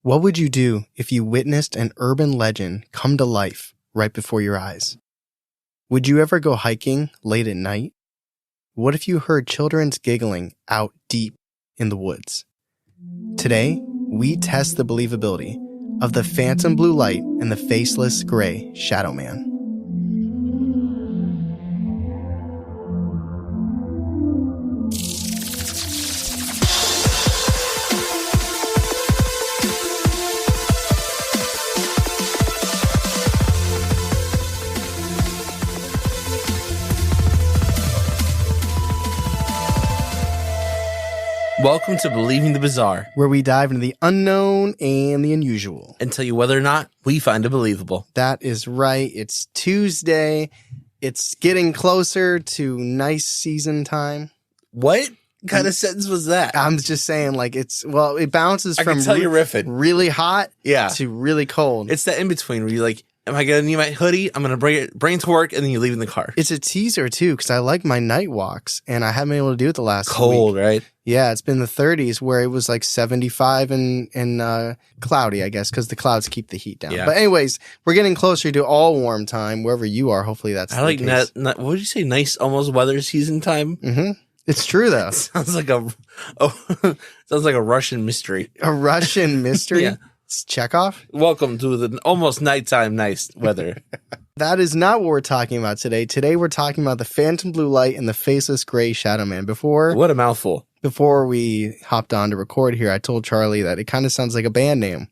What would you do if you witnessed an urban legend come to life right before your eyes? Would you ever go hiking late at night? What if you heard children's giggling out deep in the woods? Today, we test the believability of the phantom blue light and the faceless gray shadow man. Welcome to Believing the Bizarre, Where we dive into the unknown and the unusual. and tell you whether or not we find it believable. That is right. It's Tuesday. It's getting closer to nice season time. What kind of sentence was that? I'm just saying, like, it bounces I from can tell you're riffing. really hot Yeah. to really cold. It's that in between where you're like, am I going to need my hoodie? I'm going to bring it to work, and then you leave in the car. It's a teaser, too, because I like my night walks, and I haven't been able to do it the last Cold, week. right? Yeah, it's been the 30s where it was like 75 and cloudy, I guess, because the clouds keep the heat down. Yeah. But anyways, we're getting closer to all warm time, wherever you are. Hopefully that's I like the case. what would you say? Nice, almost weather season time. Mm-hmm. It's true, though. Sounds like a Russian mystery. A Russian mystery? Yeah. It's Chekhov? Welcome to the almost nighttime nice weather. That is not what we're talking about today. Today we're talking about the phantom blue light and the faceless gray shadow man. What a mouthful. Before we hopped on to record here, I told Charlie that it kind of sounds like a band name.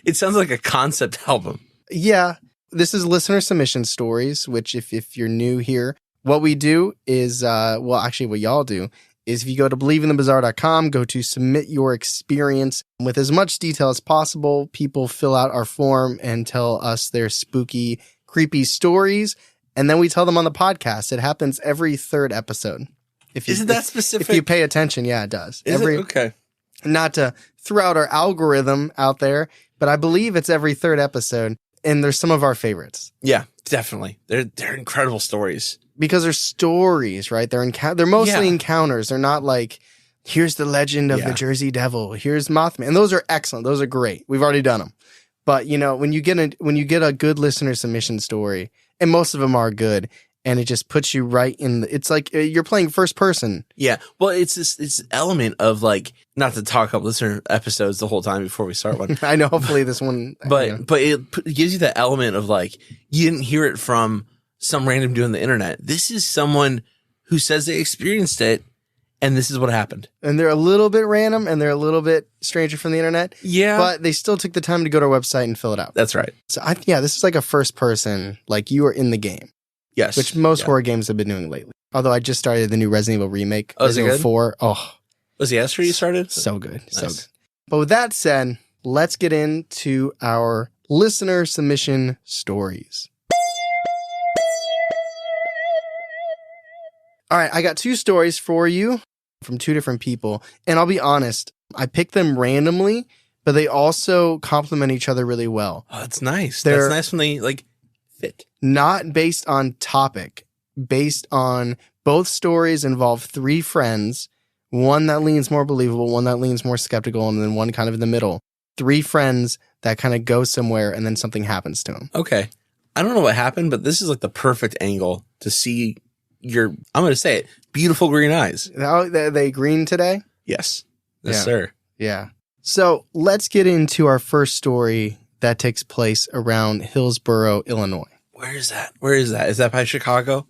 It sounds like a concept album. Yeah. This is listener submission stories, which if you're new here, what we do is, what y'all do is if you go to believingthebizarre.com, go to submit your experience with as much detail as possible. People fill out our form and tell us their spooky, creepy stories, and then we tell them on the podcast. It happens every third episode. Isn't that specific? If you pay attention, yeah, it does. Okay. Not to throw out our algorithm out there, but I believe it's every third episode, and there's some of our favorites. Yeah, definitely. They're incredible stories. Because they're stories, right? They're mostly encounters. They're not like, here's the legend of the Jersey Devil. Here's Mothman. And those are excellent. Those are great. We've already done them. But when you get a good listener submission story, and most of them are good, and it just puts you right in. It's like you're playing first person. Yeah. Well, it's this element of like, not to talk up listener episodes the whole time before we start one. I know. Hopefully this one. But it gives you that element of like, you didn't hear it from some random dude on the internet. This is someone who says they experienced it, and this is what happened. And they're a little bit random, and they're a little bit stranger from the internet. Yeah. But they still took the time to go to our website and fill it out. That's right. So this is like a first person, like you are in the game. Yes. Which most horror games have been doing lately. Although I just started the new Resident Evil remake. Oh, is it Resident Evil good? 4. Oh. Was it yesterday you started? So good. Nice. So good. But with that said, let's get into our listener submission stories. All right, I got two stories for you from two different people. And I'll be honest, I picked them randomly, but they also complement each other really well. Oh, that's nice. They're that's nice when they fit. Not based on topic, based on both stories involve three friends, one that leans more believable, one that leans more skeptical, and then one kind of in the middle. Three friends that kind of go somewhere and then something happens to them. Okay. I don't know what happened, but this is like the perfect angle to see I'm going to say it, beautiful green eyes. Are they green today? Yes. Yes, sir. Yeah. So let's get into our first story that takes place around Hillsboro, Illinois. Where is that? Is that by Chicago?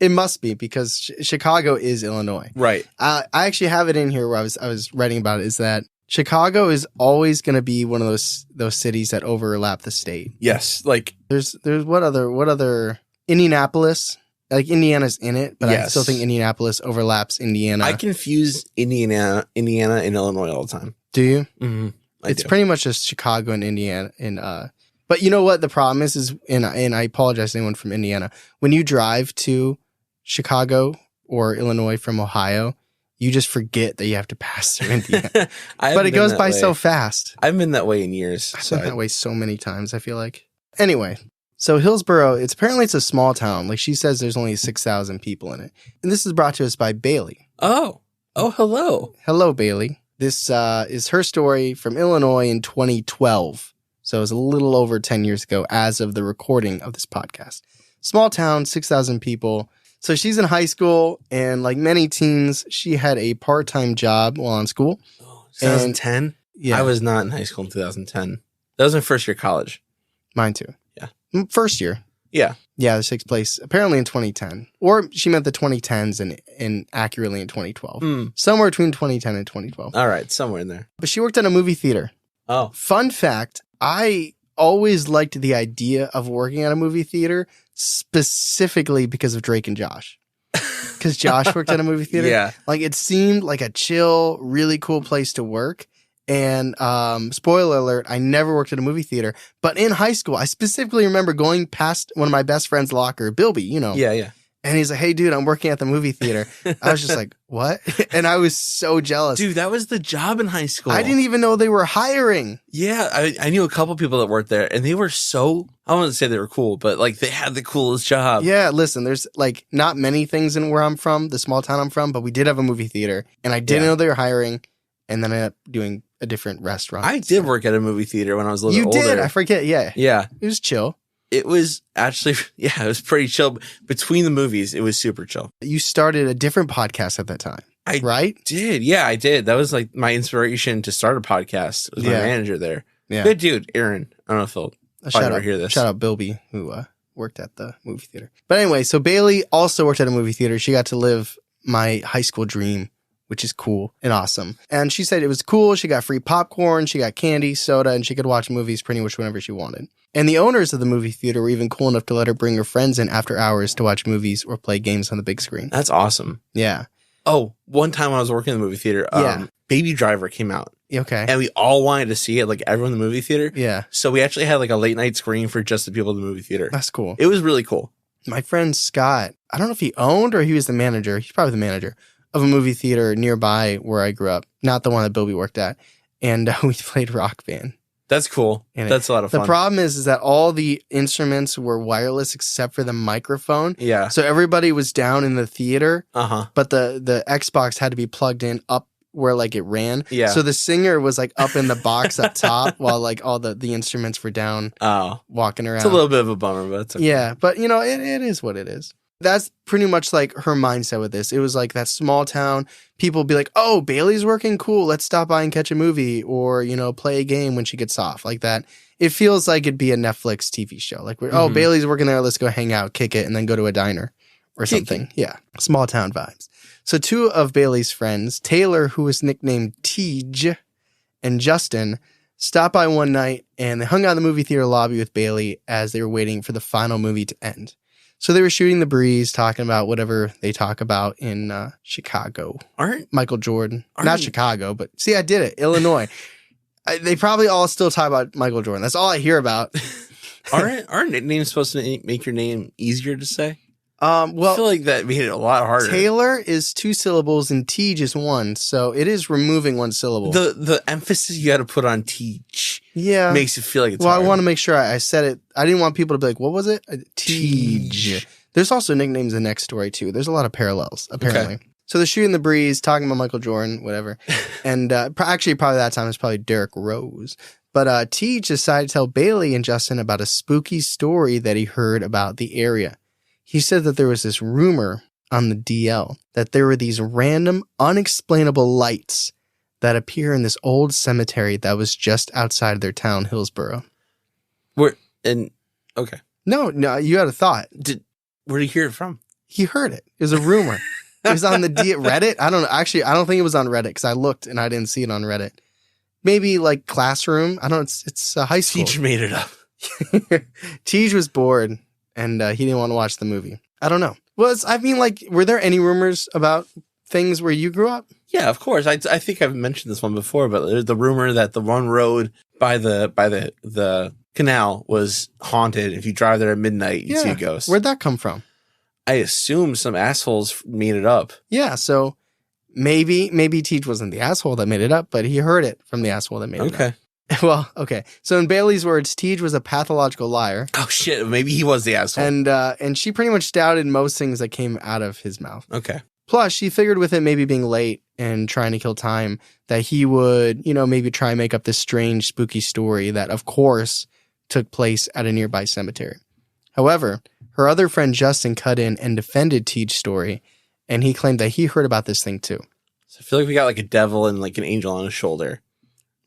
It must be because Chicago is Illinois. Right. I actually have it in here where I was writing about it, is that Chicago is always going to be one of those cities that overlap the state. Yes. Like there's what other Indianapolis. Like Indiana's in it, but I still think Indianapolis overlaps Indiana. I confuse Indiana and Illinois all the time. Do you? Mm-hmm. It's pretty much just Chicago and Indiana. But you know what the problem is, and I apologize to anyone from Indiana. When you drive to Chicago or Illinois from Ohio, you just forget that you have to pass through Indiana. But it goes by so fast. I've been that way in years. I've been that way so many times, I feel like. Anyway. So Hillsboro, it's a small town. Like she says, there's only 6,000 people in it. And this is brought to us by Bailey. Oh, hello. Hello, Bailey. This is her story from Illinois in 2012. So it was a little over 10 years ago as of the recording of this podcast. Small town, 6,000 people. So she's in high school, and like many teens, she had a part-time job while in school. 2010? Yeah. I was not in high school in 2010. That was my first year of college. Mine too. Yeah. First year. Yeah. Yeah, this takes place apparently in 2010. Or she meant the 2010s and accurately in 2012. Somewhere between 2010 and 2012. All right, somewhere in there. But she worked at a movie theater. Oh. Fun fact, I always liked the idea of working at a movie theater specifically because of Drake and Josh. Because Josh worked at a movie theater. Yeah. Like it seemed like a chill, really cool place to work. And spoiler alert, I never worked at a movie theater. But in high school, I specifically remember going past one of my best friend's locker, Bilby, you know. Yeah, yeah. And he's like, hey, dude, I'm working at the movie theater. I was just like, what? And I was so jealous. Dude, that was the job in high school. I didn't even know they were hiring. Yeah, I knew a couple people that worked there, and they were so, I wouldn't say they were cool, but like they had the coolest job. Yeah, listen, there's like not many things in where I'm from, the small town I'm from, but we did have a movie theater, and I didn't know they were hiring, and then I ended up doing a different restaurant. I did work at a movie theater when I was a little older. You did? I forget, yeah. Yeah. It was chill. It was actually, yeah, it was pretty chill. Between the movies, it was super chill. You started a different podcast at that time, right? Did. Yeah, I did. That was like my inspiration to start a podcast. Was my manager there. Yeah. Good dude, Aaron. I don't know if he'll probably hear this. Shout out Bilby, who worked at the movie theater. But anyway, so Bailey also worked at a movie theater. She got to live my high school dream, which is cool and awesome. And she said it was cool. She got free popcorn, she got candy, soda, and she could watch movies pretty much whenever she wanted. And the owners of the movie theater were even cool enough to let her bring her friends in after hours to watch movies or play games on the big screen. That's awesome. Yeah. Oh, one time when I was working in the movie theater, Baby Driver came out. Okay. And we all wanted to see it, like everyone in the movie theater. Yeah. So we actually had like a late night screening for just the people in the movie theater. That's cool. It was really cool. My friend Scott, I don't know if he owned or he was the manager. He's probably the manager of a movie theater nearby where I grew up. Not the one that Bilby worked at. And we played Rock Band. That's cool. That's a lot of fun. The problem is that all the instruments were wireless except for the microphone. Yeah. So everybody was down in the theater. Uh-huh. But the Xbox had to be plugged in up where like it ran. Yeah. So the singer was like up in the box up top while like all the instruments were down walking around. It's a little bit of a bummer, but it's okay. Yeah. But you know, it is what it is. That's pretty much like her mindset with this. It was like that small town. People be like, oh, Bailey's working. Cool. Let's stop by and catch a movie or, you know, play a game when she gets off like that. It feels like it'd be a Netflix TV show. Like, oh, Bailey's working there. Let's go hang out, kick it, and then go to a diner or something. Yeah. Small town vibes. So two of Bailey's friends, Taylor, who was nicknamed Tej, and Justin, stopped by one night and they hung out in the movie theater lobby with Bailey as they were waiting for the final movie to end. So they were shooting the breeze, talking about whatever they talk about in Chicago. Michael Jordan. Not Chicago, but see, I did it. Illinois. They probably all still talk about Michael Jordan. That's all I hear about. Aren't nicknames supposed to make your name easier to say? Well, I feel like that made it a lot harder. Taylor is 2 syllables and Tej is 1, so it is removing 1 syllable. The emphasis you got to put on teach, makes it feel like it's hard. I want to make sure I said it. I didn't want people to be like, "What was it?" Tej. There's also nicknames in the next story too. There's a lot of parallels apparently. Okay. So they're shooting the breeze, talking about Michael Jordan, whatever, and actually probably that time it's probably Derrick Rose. But Tej decided to tell Bailey and Justin about a spooky story that he heard about the area. He said that there was this rumor on the DL that there were these random, unexplainable lights that appear in this old cemetery that was just outside their town, Hillsborough. Okay. No, you had a thought. Where did he hear it from? He heard it. It was a rumor. It was on the Reddit. I don't know. Actually, I don't think it was on Reddit because I looked and I didn't see it on Reddit. Maybe like Classroom. I don't know. It's high school. Tej made it up. Tej was bored. And he didn't want to watch the movie. I don't know. Well, were there any rumors about things where you grew up? Yeah, of course. I think I've mentioned this one before, but there's the rumor that the one road by the canal was haunted. If you drive there at midnight, you see a ghost. Where'd that come from? I assume some assholes made it up. Yeah, so maybe Tej wasn't the asshole that made it up, but he heard it from the asshole that made it up. Okay. Well, okay. So in Bailey's words, Tej was a pathological liar. Oh shit! Maybe he was the asshole. And she pretty much doubted most things that came out of his mouth. Okay. Plus, she figured with it maybe being late and trying to kill time that he would, maybe try and make up this strange, spooky story that, of course, took place at a nearby cemetery. However, her other friend Justin cut in and defended Teej's story, and he claimed that he heard about this thing too. So I feel like we got like a devil and like an angel on his shoulder.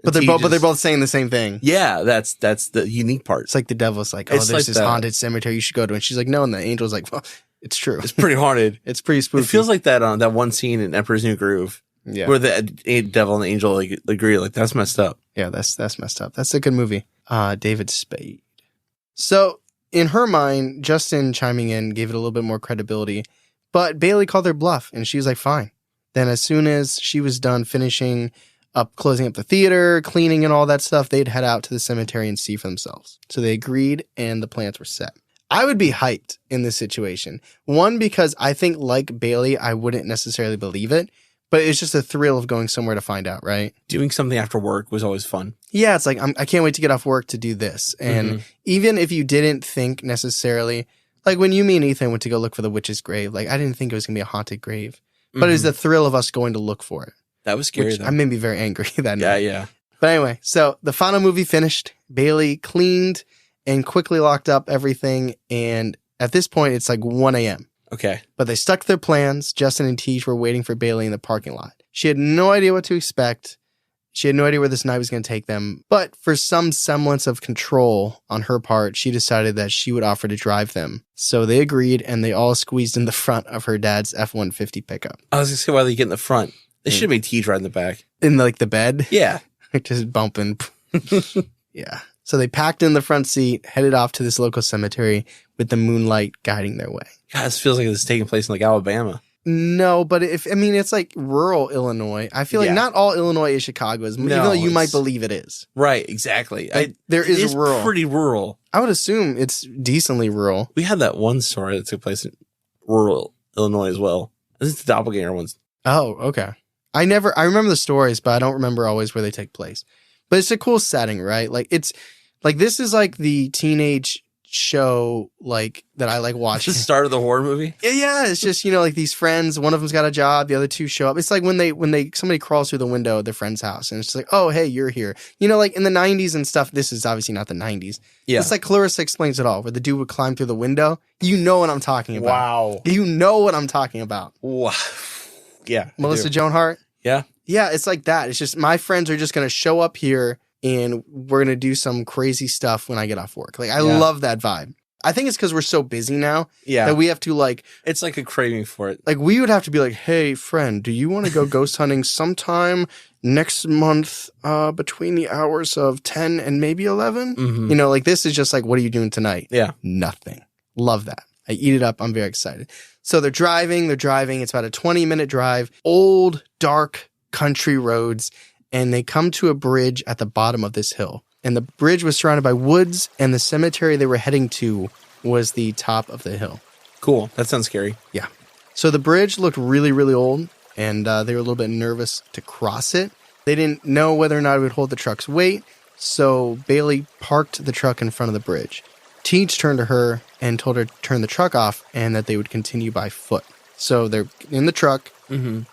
But they're both saying the same thing. Yeah, that's the unique part. It's like the devil's like, there's this haunted cemetery you should go to. And she's like, no. And the angel's like, well, it's true. It's pretty haunted. It's pretty spooky. It feels like that one scene in Emperor's New Groove where the devil and the angel like agree. Like, that's messed up. Yeah, that's messed up. That's a good movie. David Spade. So in her mind, Justin chiming in gave it a little bit more credibility. But Bailey called her bluff. And she was like, fine. Then as soon as she was done closing up the theater, cleaning and all that stuff, they'd head out to the cemetery and see for themselves. So they agreed and the plans were set. I would be hyped in this situation. One, because I think like Bailey, I wouldn't necessarily believe it, but it's just a thrill of going somewhere to find out, right? Doing something after work was always fun. Yeah, it's like, I can't wait to get off work to do this. And even if you didn't think necessarily, like when you, me and Ethan went to go look for the witch's grave, like I didn't think it was going to be a haunted grave, but it was the thrill of us going to look for it. That was scary, though. I made me very angry that night. Yeah. But anyway, so the final movie finished. Bailey cleaned and quickly locked up everything. And at this point, it's like 1 a.m. Okay. But they stuck to their plans. Justin and Tej were waiting for Bailey in the parking lot. She had no idea what to expect. She had no idea where this night was going to take them. But for some semblance of control on her part, she decided that she would offer to drive them. So they agreed, and they all squeezed in the front of her dad's F-150 pickup. I was going to say, why they get in the front? They should have made Tej ride in the back. In like the bed? Yeah. Just bumping. Yeah. So they packed in the front seat, headed off to this local cemetery with the moonlight guiding their way. God, this feels like this is taking place in like Alabama. No, but it's like rural Illinois. I feel like not all Illinois is Chicago, even though you might believe it is. Right, exactly. There is rural. Pretty rural. I would assume it's decently rural. We had that one story that took place in rural Illinois as well. This is the doppelganger ones. Oh, okay. I remember the stories, but I don't remember always where they take place. But it's a cool setting, right? Like it's like this is like the teenage show like that I like watching. The start of the horror movie? Yeah, it's just, like these friends, one of them's got a job, the other two show up. It's like when somebody crawls through the window of their friend's house and it's just like, oh, hey, you're here. Like in the 90s and stuff, this is obviously not the 90s. Yeah. It's like Clarissa Explains It All, where the dude would climb through the window. You know what I'm talking about. Wow. You know what I'm talking about. Wow. Yeah. Melissa Joan Hart? Yeah. Yeah, it's like that. It's just my friends are just going to show up here and we're going to do some crazy stuff when I get off work. Like, I love that vibe. I think it's because we're so busy now that we have to it's like a craving for it. Like we would have to be like, hey, friend, do you want to go ghost hunting sometime next month between the hours of 10 and maybe 11? Mm-hmm. This is just like, what are you doing tonight? Yeah. Nothing. Love that. I eat it up. I'm very excited. So they're driving. It's about a 20-minute drive, old, dark country roads. And they come to a bridge at the bottom of this hill. And the bridge was surrounded by woods, and the cemetery they were heading to was the top of the hill. Cool. That sounds scary. Yeah. So the bridge looked really, really old, and they were a little bit nervous to cross it. They didn't know whether or not it would hold the truck's weight, so Bailey parked the truck in front of the bridge. Teej turned to her and told her to turn the truck off and that they would continue by foot. So they're in the truck,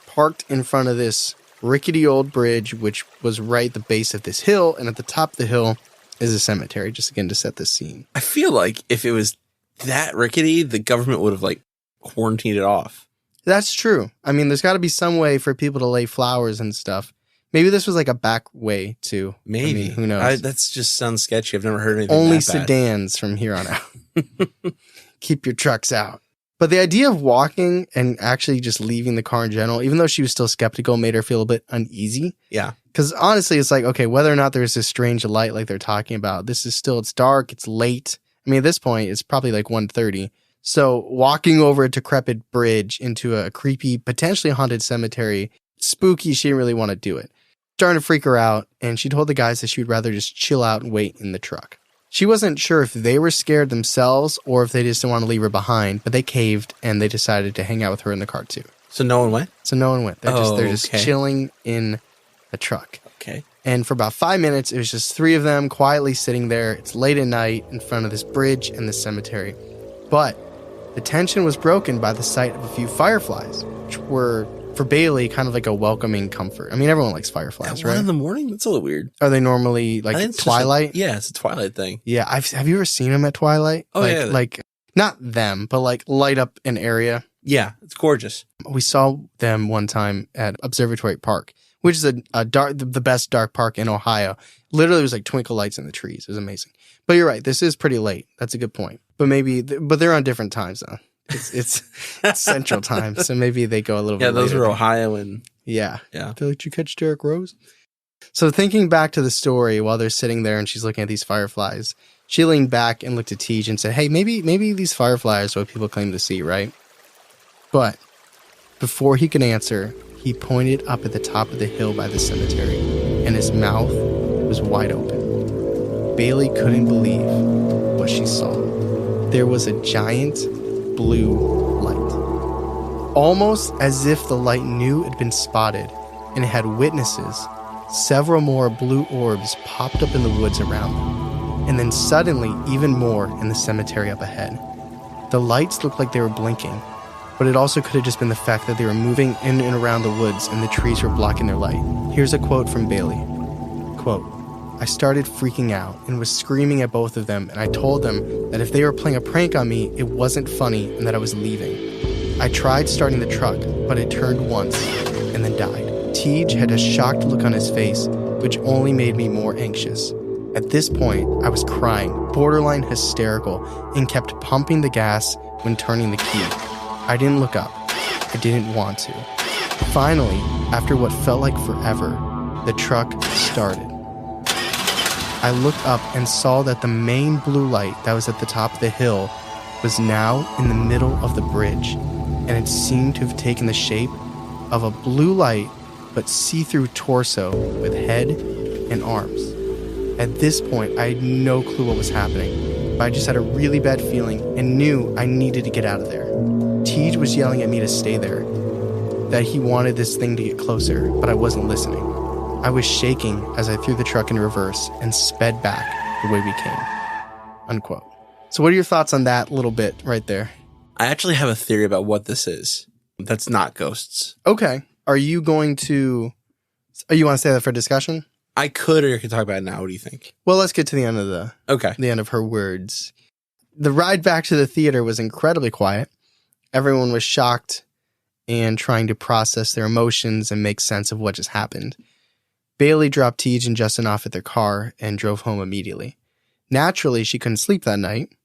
parked in front of this rickety old bridge, which was right at the base of this hill, and at the top of the hill is a cemetery, just again to set the scene. I feel like if it was that rickety, the government would have quarantined it off. That's true. I mean, there's got to be some way for people to lay flowers and stuff. Maybe this was like a back way too. Maybe. I mean, who knows? That just sounds sketchy. I've never heard anything Only that bad. sedans from here on out. Keep your trucks out. But the idea of walking and actually just leaving the car in general, even though she was still skeptical, made her feel a bit uneasy. Yeah. Because honestly, it's like, okay, whether or not there's this strange light like they're talking about, it's dark, it's late. I mean, at this point, it's probably like 1:30. So walking over a decrepit bridge into a creepy, potentially haunted cemetery, spooky, she didn't really want to do it. Starting to freak her out, and she told the guys that she would rather just chill out and wait in the truck. She wasn't sure if they were scared themselves or if they just didn't want to leave her behind, but they caved and they decided to hang out with her in the car too. So no one went? So no one went. They're just chilling in a truck. Okay. And for about 5 minutes, it was just three of them quietly sitting there. It's late at night in front of this bridge and the cemetery. But The tension was broken by the sight of a few fireflies, which were, for Bailey, kind of like a welcoming comfort. I mean, everyone likes fireflies, right? 1 in the morning? That's a little weird. Are they normally like twilight? It's a twilight thing. Yeah. Have you ever seen them at twilight? Oh, yeah. Like, not them, but like light up an area. Yeah, it's gorgeous. We saw them one time at Observatory Park, which is the best dark park in Ohio. Literally, it was like twinkle lights in the trees. It was amazing. But you're right. This is pretty late. That's a good point. But but they're on different times though. It's Central Time, so maybe they go a little bit. Yeah, those later. are Ohio and yeah. Yeah. Did you catch Derek Rose? So thinking back to the story while they're sitting there and she's looking at these fireflies, she leaned back and looked at Tej and said, "Hey, maybe these fireflies are what people claim to see, right?" But before he could answer, he pointed up at the top of the hill by the cemetery, and his mouth was wide open. Bailey couldn't believe what she saw. There was a giant blue light. Almost as if the light knew it had been spotted and it had witnesses, several more blue orbs popped up in the woods around them, and then suddenly even more in the cemetery up ahead. The lights looked like they were blinking, but it also could have just been the fact that they were moving in and around the woods and the trees were blocking their light. Here's a quote from Bailey. Quote, "I started freaking out and was screaming at both of them, and I told them that if they were playing a prank on me, it wasn't funny and that I was leaving. I tried starting the truck, but it turned once and then died." Tej had a shocked look on his face, which only made me more anxious. At this point, I was crying, borderline hysterical, and kept pumping the gas when turning the key. I didn't look up. I didn't want to. Finally, after what felt like forever, the truck started. I looked up and saw that the main blue light that was at the top of the hill was now in the middle of the bridge, and it seemed to have taken the shape of a blue light but see-through torso with head and arms. At this point, I had no clue what was happening, but I just had a really bad feeling and knew I needed to get out of there. Tej was yelling at me to stay there, that he wanted this thing to get closer, but I wasn't listening. I was shaking as I threw the truck in reverse and sped back the way we came. Unquote. So what are your thoughts on that little bit right there? I actually have a theory about what this is. That's not ghosts. Okay. Are you want to say that for discussion? I could, or you could talk about it now. What do you think? Well, let's get to the end of the end of her words. The ride back to the theater was incredibly quiet. Everyone was shocked and trying to process their emotions and make sense of what just happened. Bailey dropped Tej and Justin off at their car and drove home immediately. Naturally, she couldn't sleep that night.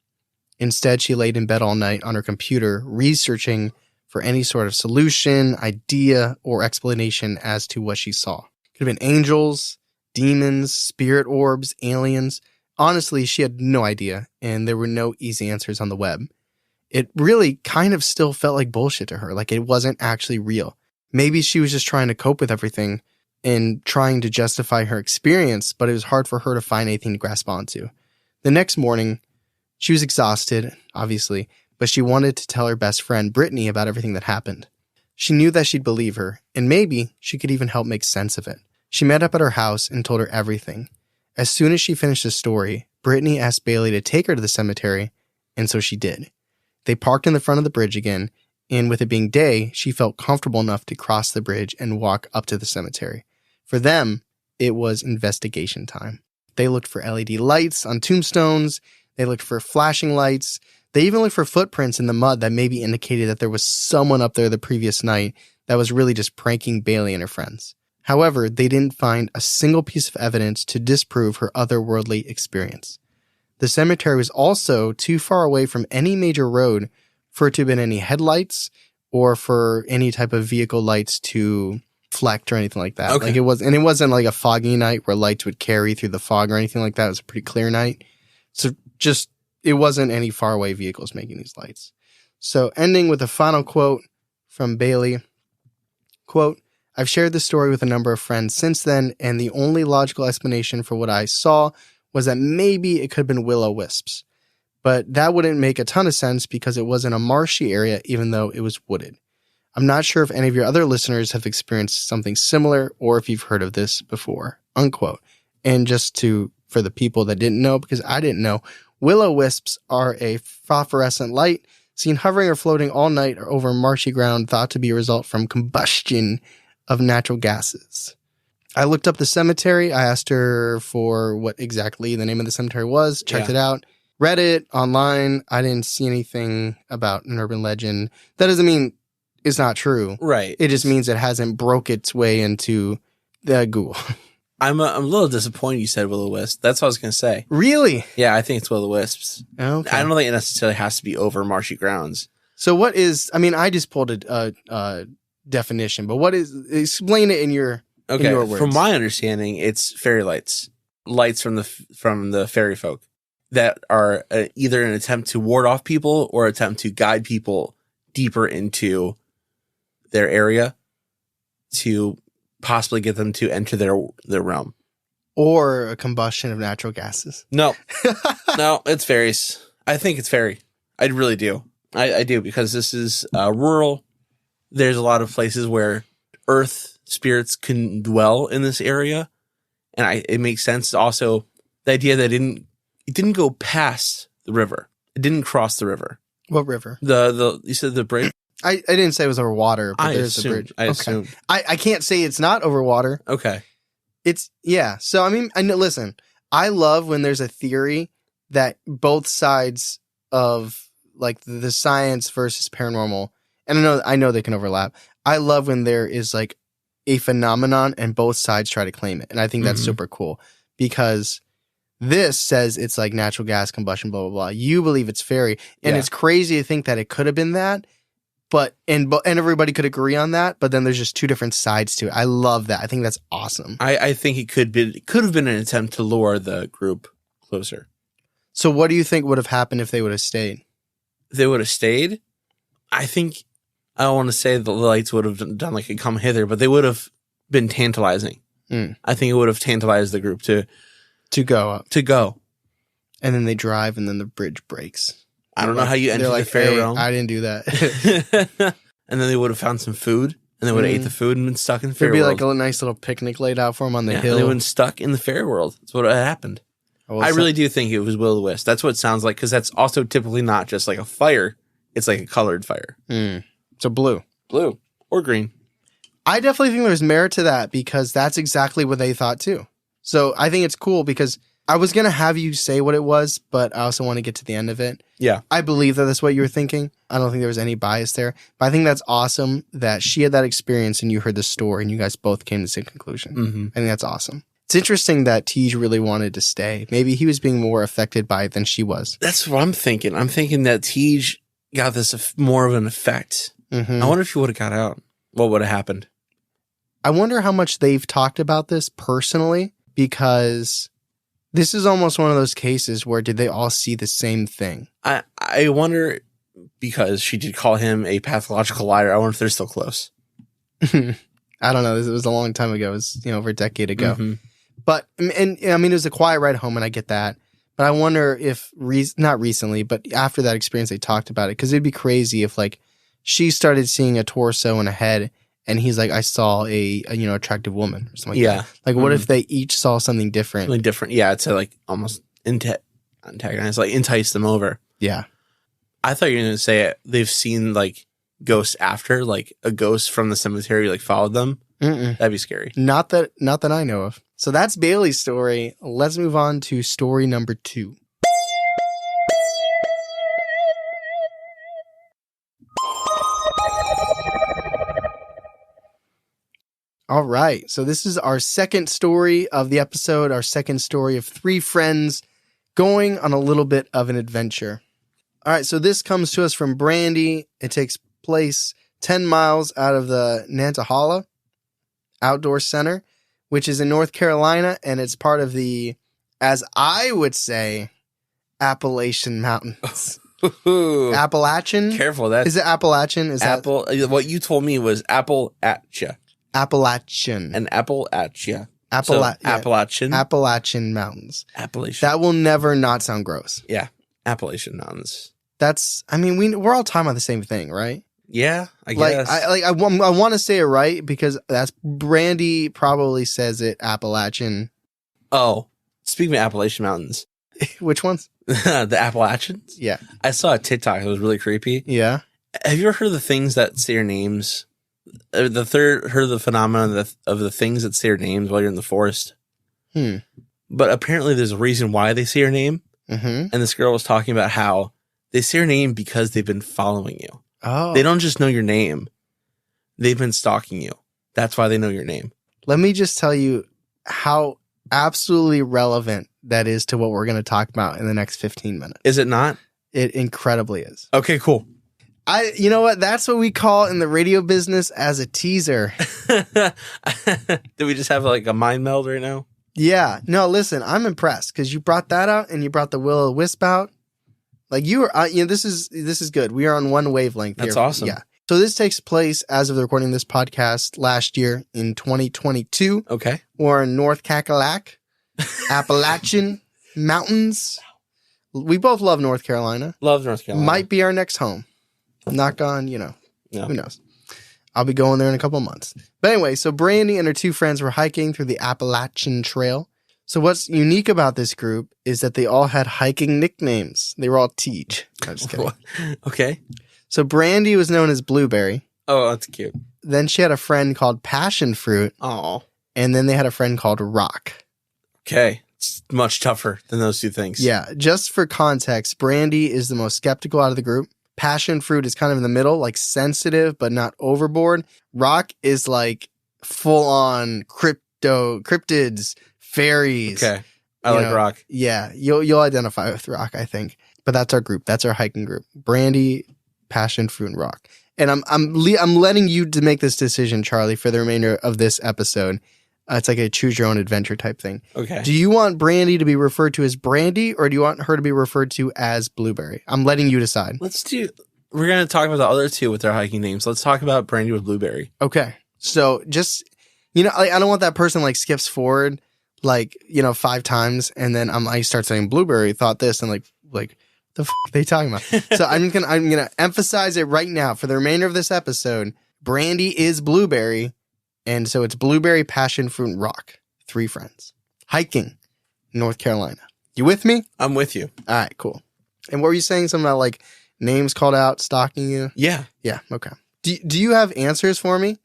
Instead, she laid in bed all night on her computer, researching for any sort of solution, idea, or explanation as to what she saw. Could have been angels, demons, spirit orbs, aliens. Honestly, she had no idea, and there were no easy answers on the web. It really kind of still felt like bullshit to her, like it wasn't actually real. Maybe she was just trying to cope with everything and trying to justify her experience, but it was hard for her to find anything to grasp onto. The next morning, she was exhausted, obviously, but she wanted to tell her best friend, Brittany, about everything that happened. She knew that she'd believe her, and maybe she could even help make sense of it. She met up at her house and told her everything. As soon as she finished the story, Brittany asked Bailey to take her to the cemetery, and so she did. They parked in the front of the bridge again, and with it being day, she felt comfortable enough to cross the bridge and walk up to the cemetery. For them, it was investigation time. They looked for LED lights on tombstones. They looked for flashing lights. They even looked for footprints in the mud that maybe indicated that there was someone up there the previous night that was really just pranking Bailey and her friends. However, they didn't find a single piece of evidence to disprove her otherworldly experience. The cemetery was also too far away from any major road for it to have been any headlights or for any type of vehicle lights to reflect or anything like that. Okay. It wasn't like a foggy night where lights would carry through the fog or anything like that. It was a pretty clear night. So it wasn't any faraway vehicles making these lights. So ending with a final quote from Bailey. Quote, "I've shared this story with a number of friends since then, and the only logical explanation for what I saw was that maybe it could have been will-o-wisps. But that wouldn't make a ton of sense because it was in a marshy area even though it was wooded. I'm not sure if any of your other listeners have experienced something similar or if you've heard of this before." Unquote. And for the people that didn't know, because I didn't know, will-o-wisps are a phosphorescent light seen hovering or floating all night or over marshy ground, thought to be a result from combustion of natural gases. I looked up the cemetery. I asked her for what exactly the name of the cemetery was, checked it out, read it online. I didn't see anything about an urban legend. That doesn't mean it's not true. Right. It just means it hasn't broke its way into the Google. I'm a little disappointed you said will-o-wisp. That's what I was going to say. Really? Yeah, I think it's will-o-wisps. Okay. I don't think it necessarily has to be over marshy grounds. So what is, I mean, I just pulled a definition, but what is, explain it in your words. From my understanding, it's fairy lights. Lights from the fairy folk that are either an attempt to ward off people or attempt to guide people deeper into their area to possibly get them to enter their realm. Or a combustion of natural gases. No, it's fairies. I think it's fairy. I really do. I do, because this is rural. There's a lot of places where earth spirits can dwell in this area. And it makes sense. Also, the idea that it didn't go past the river. It didn't cross the river. What river? You said the bridge? I didn't say it was over water, but there's a bridge. I assume. I can't say it's not over water. Okay. So, I mean, listen, I love when there's a theory that both sides of like the science versus paranormal, and I know they can overlap. I love when there is like a phenomenon and both sides try to claim it. And I think that's super cool, because this says it's like natural gas combustion, blah, blah, blah. You believe it's fairy. And it's crazy to think that it could have been that. But and everybody could agree on that, but then there's just two different sides to it. I love that. I think that's awesome. I think it could have been an attempt to lure the group closer. So what do you think would have happened if they would have stayed? They would have stayed? I think, I don't want to say the lights would have done like a come hither, but they would have been tantalizing. I think it would have tantalized the group to go up. To go. And then they drive and then the bridge breaks. I don't know how you enter the fairy realm. I didn't do that. And then they would have found some food, and they would have ate the food and been stuck in the fairy world. There'd be like a nice little picnic laid out for them on the hill. They would have been stuck in the fairy world. That's what had happened. I really do think it was will-o-wisp. That's what it sounds like, because that's also typically not just like a fire. It's like a colored fire. So blue. Blue. Or green. I definitely think there's merit to that, because that's exactly what they thought too. So I think it's cool, because I was going to have you say what it was, but I also want to get to the end of it. Yeah. I believe that that's what you were thinking. I don't think there was any bias there. But I think that's awesome that she had that experience and you heard the story and you guys both came to the same conclusion. I think that's awesome. It's interesting that Tej really wanted to stay. Maybe he was being more affected by it than she was. That's what I'm thinking. I'm thinking that Tej got this more of an effect. I wonder if he would have got out. What would have happened? I wonder how much they've talked about this personally, because this is almost one of those cases where did they all see the same thing? I wonder, because she did call him a pathological liar. I wonder if they're still close. I don't know. It was a long time ago. It was, over a decade ago. But, and I mean, it was a quiet ride home, and I get that. But I wonder if, not recently, but after that experience, they talked about it. Because it'd be crazy if, like, she started seeing a torso and a head, and he's like, I saw a attractive woman or something like that. Like, what if they each saw something different? Something different. Yeah, to like almost antagonize, like entice them over. Yeah. I thought you were going to say they've seen like ghosts after, like a ghost from the cemetery like followed them. That'd be scary. Not that I know of. So that's Bailey's story. Let's move on to story number 2. All right. So this is our second story of the episode, our second story of 3 friends going on a little bit of an adventure. All right. So this comes to us from Brandy. It takes place 10 miles out of the Nantahala Outdoor Center, which is in North Carolina, and it's part of the, as I would say, Appalachian Mountains. Appalachian? Careful. That's is it Appalachian? Is Apple? What you told me was Appalachia. Appalachian. An Appalachia. Appalachian. Appalachian Mountains. Appalachian. That will never not sound gross. Yeah. Appalachian Mountains. That's, I mean, we're all talking about the same thing, right? Yeah, I guess. I want to say it right because that's Brandy probably says it Appalachian. Oh, speaking of Appalachian Mountains, Which ones? The Appalachians? Yeah. I saw a TikTok that was really creepy. Yeah. Have you ever heard of the things that say your names? Heard of the phenomenon of the things that say your names while you're in the forest? But apparently there's a reason why they say your name. Mm-hmm. And this girl was talking about how they say your name because they've been following you. Oh. They don't just know your name. They've been stalking you. That's why they know your name. Let me just tell you how absolutely relevant that is to what we're going to talk about in the next 15 minutes. Is it not? It incredibly is. Okay, cool. You know what? That's what we call in the radio business as a teaser. Did we just have like a mind meld right now? Yeah. No, listen, I'm impressed because you brought that out and you brought the will-o-wisp out. Like you are, this is good. We are on one wavelength here. That's awesome. Yeah. So this takes place as of the recording of this podcast last year in 2022. Okay. We're in North Cackalack, Appalachian Mountains. We both love North Carolina. Love North Carolina. Might be our next home. Knock on, No. Who knows? I'll be going there in a couple of months. But anyway, so Brandy and her two friends were hiking through the Appalachian Trail. So what's unique about this group is that they all had hiking nicknames. They were all Teach. I'm just kidding. Okay. So Brandy was known as Blueberry. Oh, that's cute. Then she had a friend called Passion Fruit. Oh. And then they had a friend called Rock. Okay. It's much tougher than those two things. Yeah. Just for context, Brandy is the most skeptical out of the group. Passion Fruit is kind of in the middle, like sensitive, but not overboard. Rock is like full on cryptids, fairies. Okay. I like Rock. Yeah. You'll identify with Rock, I think. But that's our group. That's our hiking group. Brandy, Passion Fruit, and Rock. And I'm letting you to make this decision, Charlie, for the remainder of this episode. It's like a choose your own adventure type thing. Okay. Do you want Brandy to be referred to as Brandy or do you want her to be referred to as Blueberry? I'm letting you decide. We're going to talk about the other two with their hiking names. Let's talk about Brandy with Blueberry. Okay. So just, I don't want that person like skips forward like, 5 times and then I start saying Blueberry thought this and like the f*** are they talking about? So I'm gonna emphasize it right now for the remainder of this episode. Brandy is Blueberry, and so it's Blueberry, Passion Fruit, and Rock. 3 friends hiking, North Carolina. You with me? I'm with you. All right, cool. And what were you saying? Something about like names called out, stalking you? Yeah. Yeah. Okay. Do you have answers for me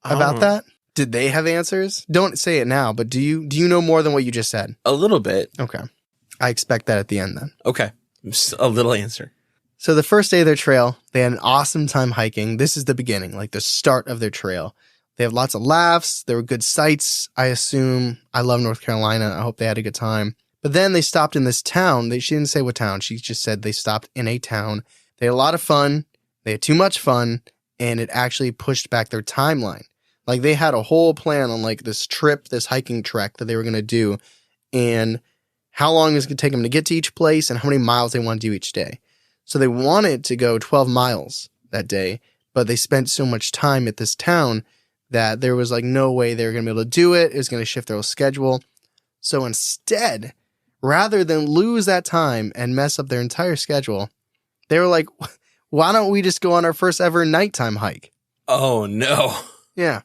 about that? Did they have answers? Don't say it now, but do you know more than what you just said? A little bit. Okay. I expect that at the end then. Okay. Just a little answer. So the first day of their trail, they had an awesome time hiking. This is the beginning, like the start of their trail. They have lots of laughs. There were good sights, I assume. I love North Carolina. I hope they had a good time. But then they stopped in this town. She didn't say what town. She just said they stopped in a town. They had a lot of fun. They had too much fun. And it actually pushed back their timeline. Like they had a whole plan on like this trip, this hiking trek that they were going to do. And how long is it going to take them to get to each place and how many miles they want to do each day. So they wanted to go 12 miles that day, but they spent so much time at this town that there was like no way they were going to be able to do it. It was going to shift their whole schedule. So instead, rather than lose that time and mess up their entire schedule, they were like, why don't we just go on our first ever nighttime hike? Oh, no. Yeah.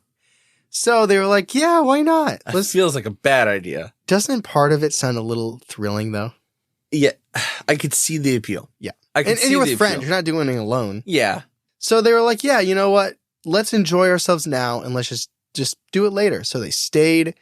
So they were like, yeah, why not? That feels like a bad idea. Doesn't part of it sound a little thrilling, though? Yeah, I could see the appeal. Yeah. And you're with friends. You're not doing it alone. Yeah. So they were like, yeah, you know what? Let's enjoy ourselves now and let's just do it later. So they stayed.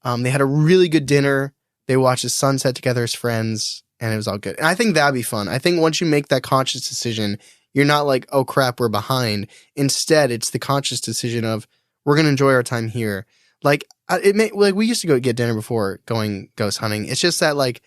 They had a really good dinner. They watched the sunset together as friends, and it was all good. And I think that'd be fun. I think once you make that conscious decision, you're not like, oh, crap, we're behind. Instead, it's the conscious decision of, we're going to enjoy our time here. Like we used to go get dinner before going ghost hunting. It's just that like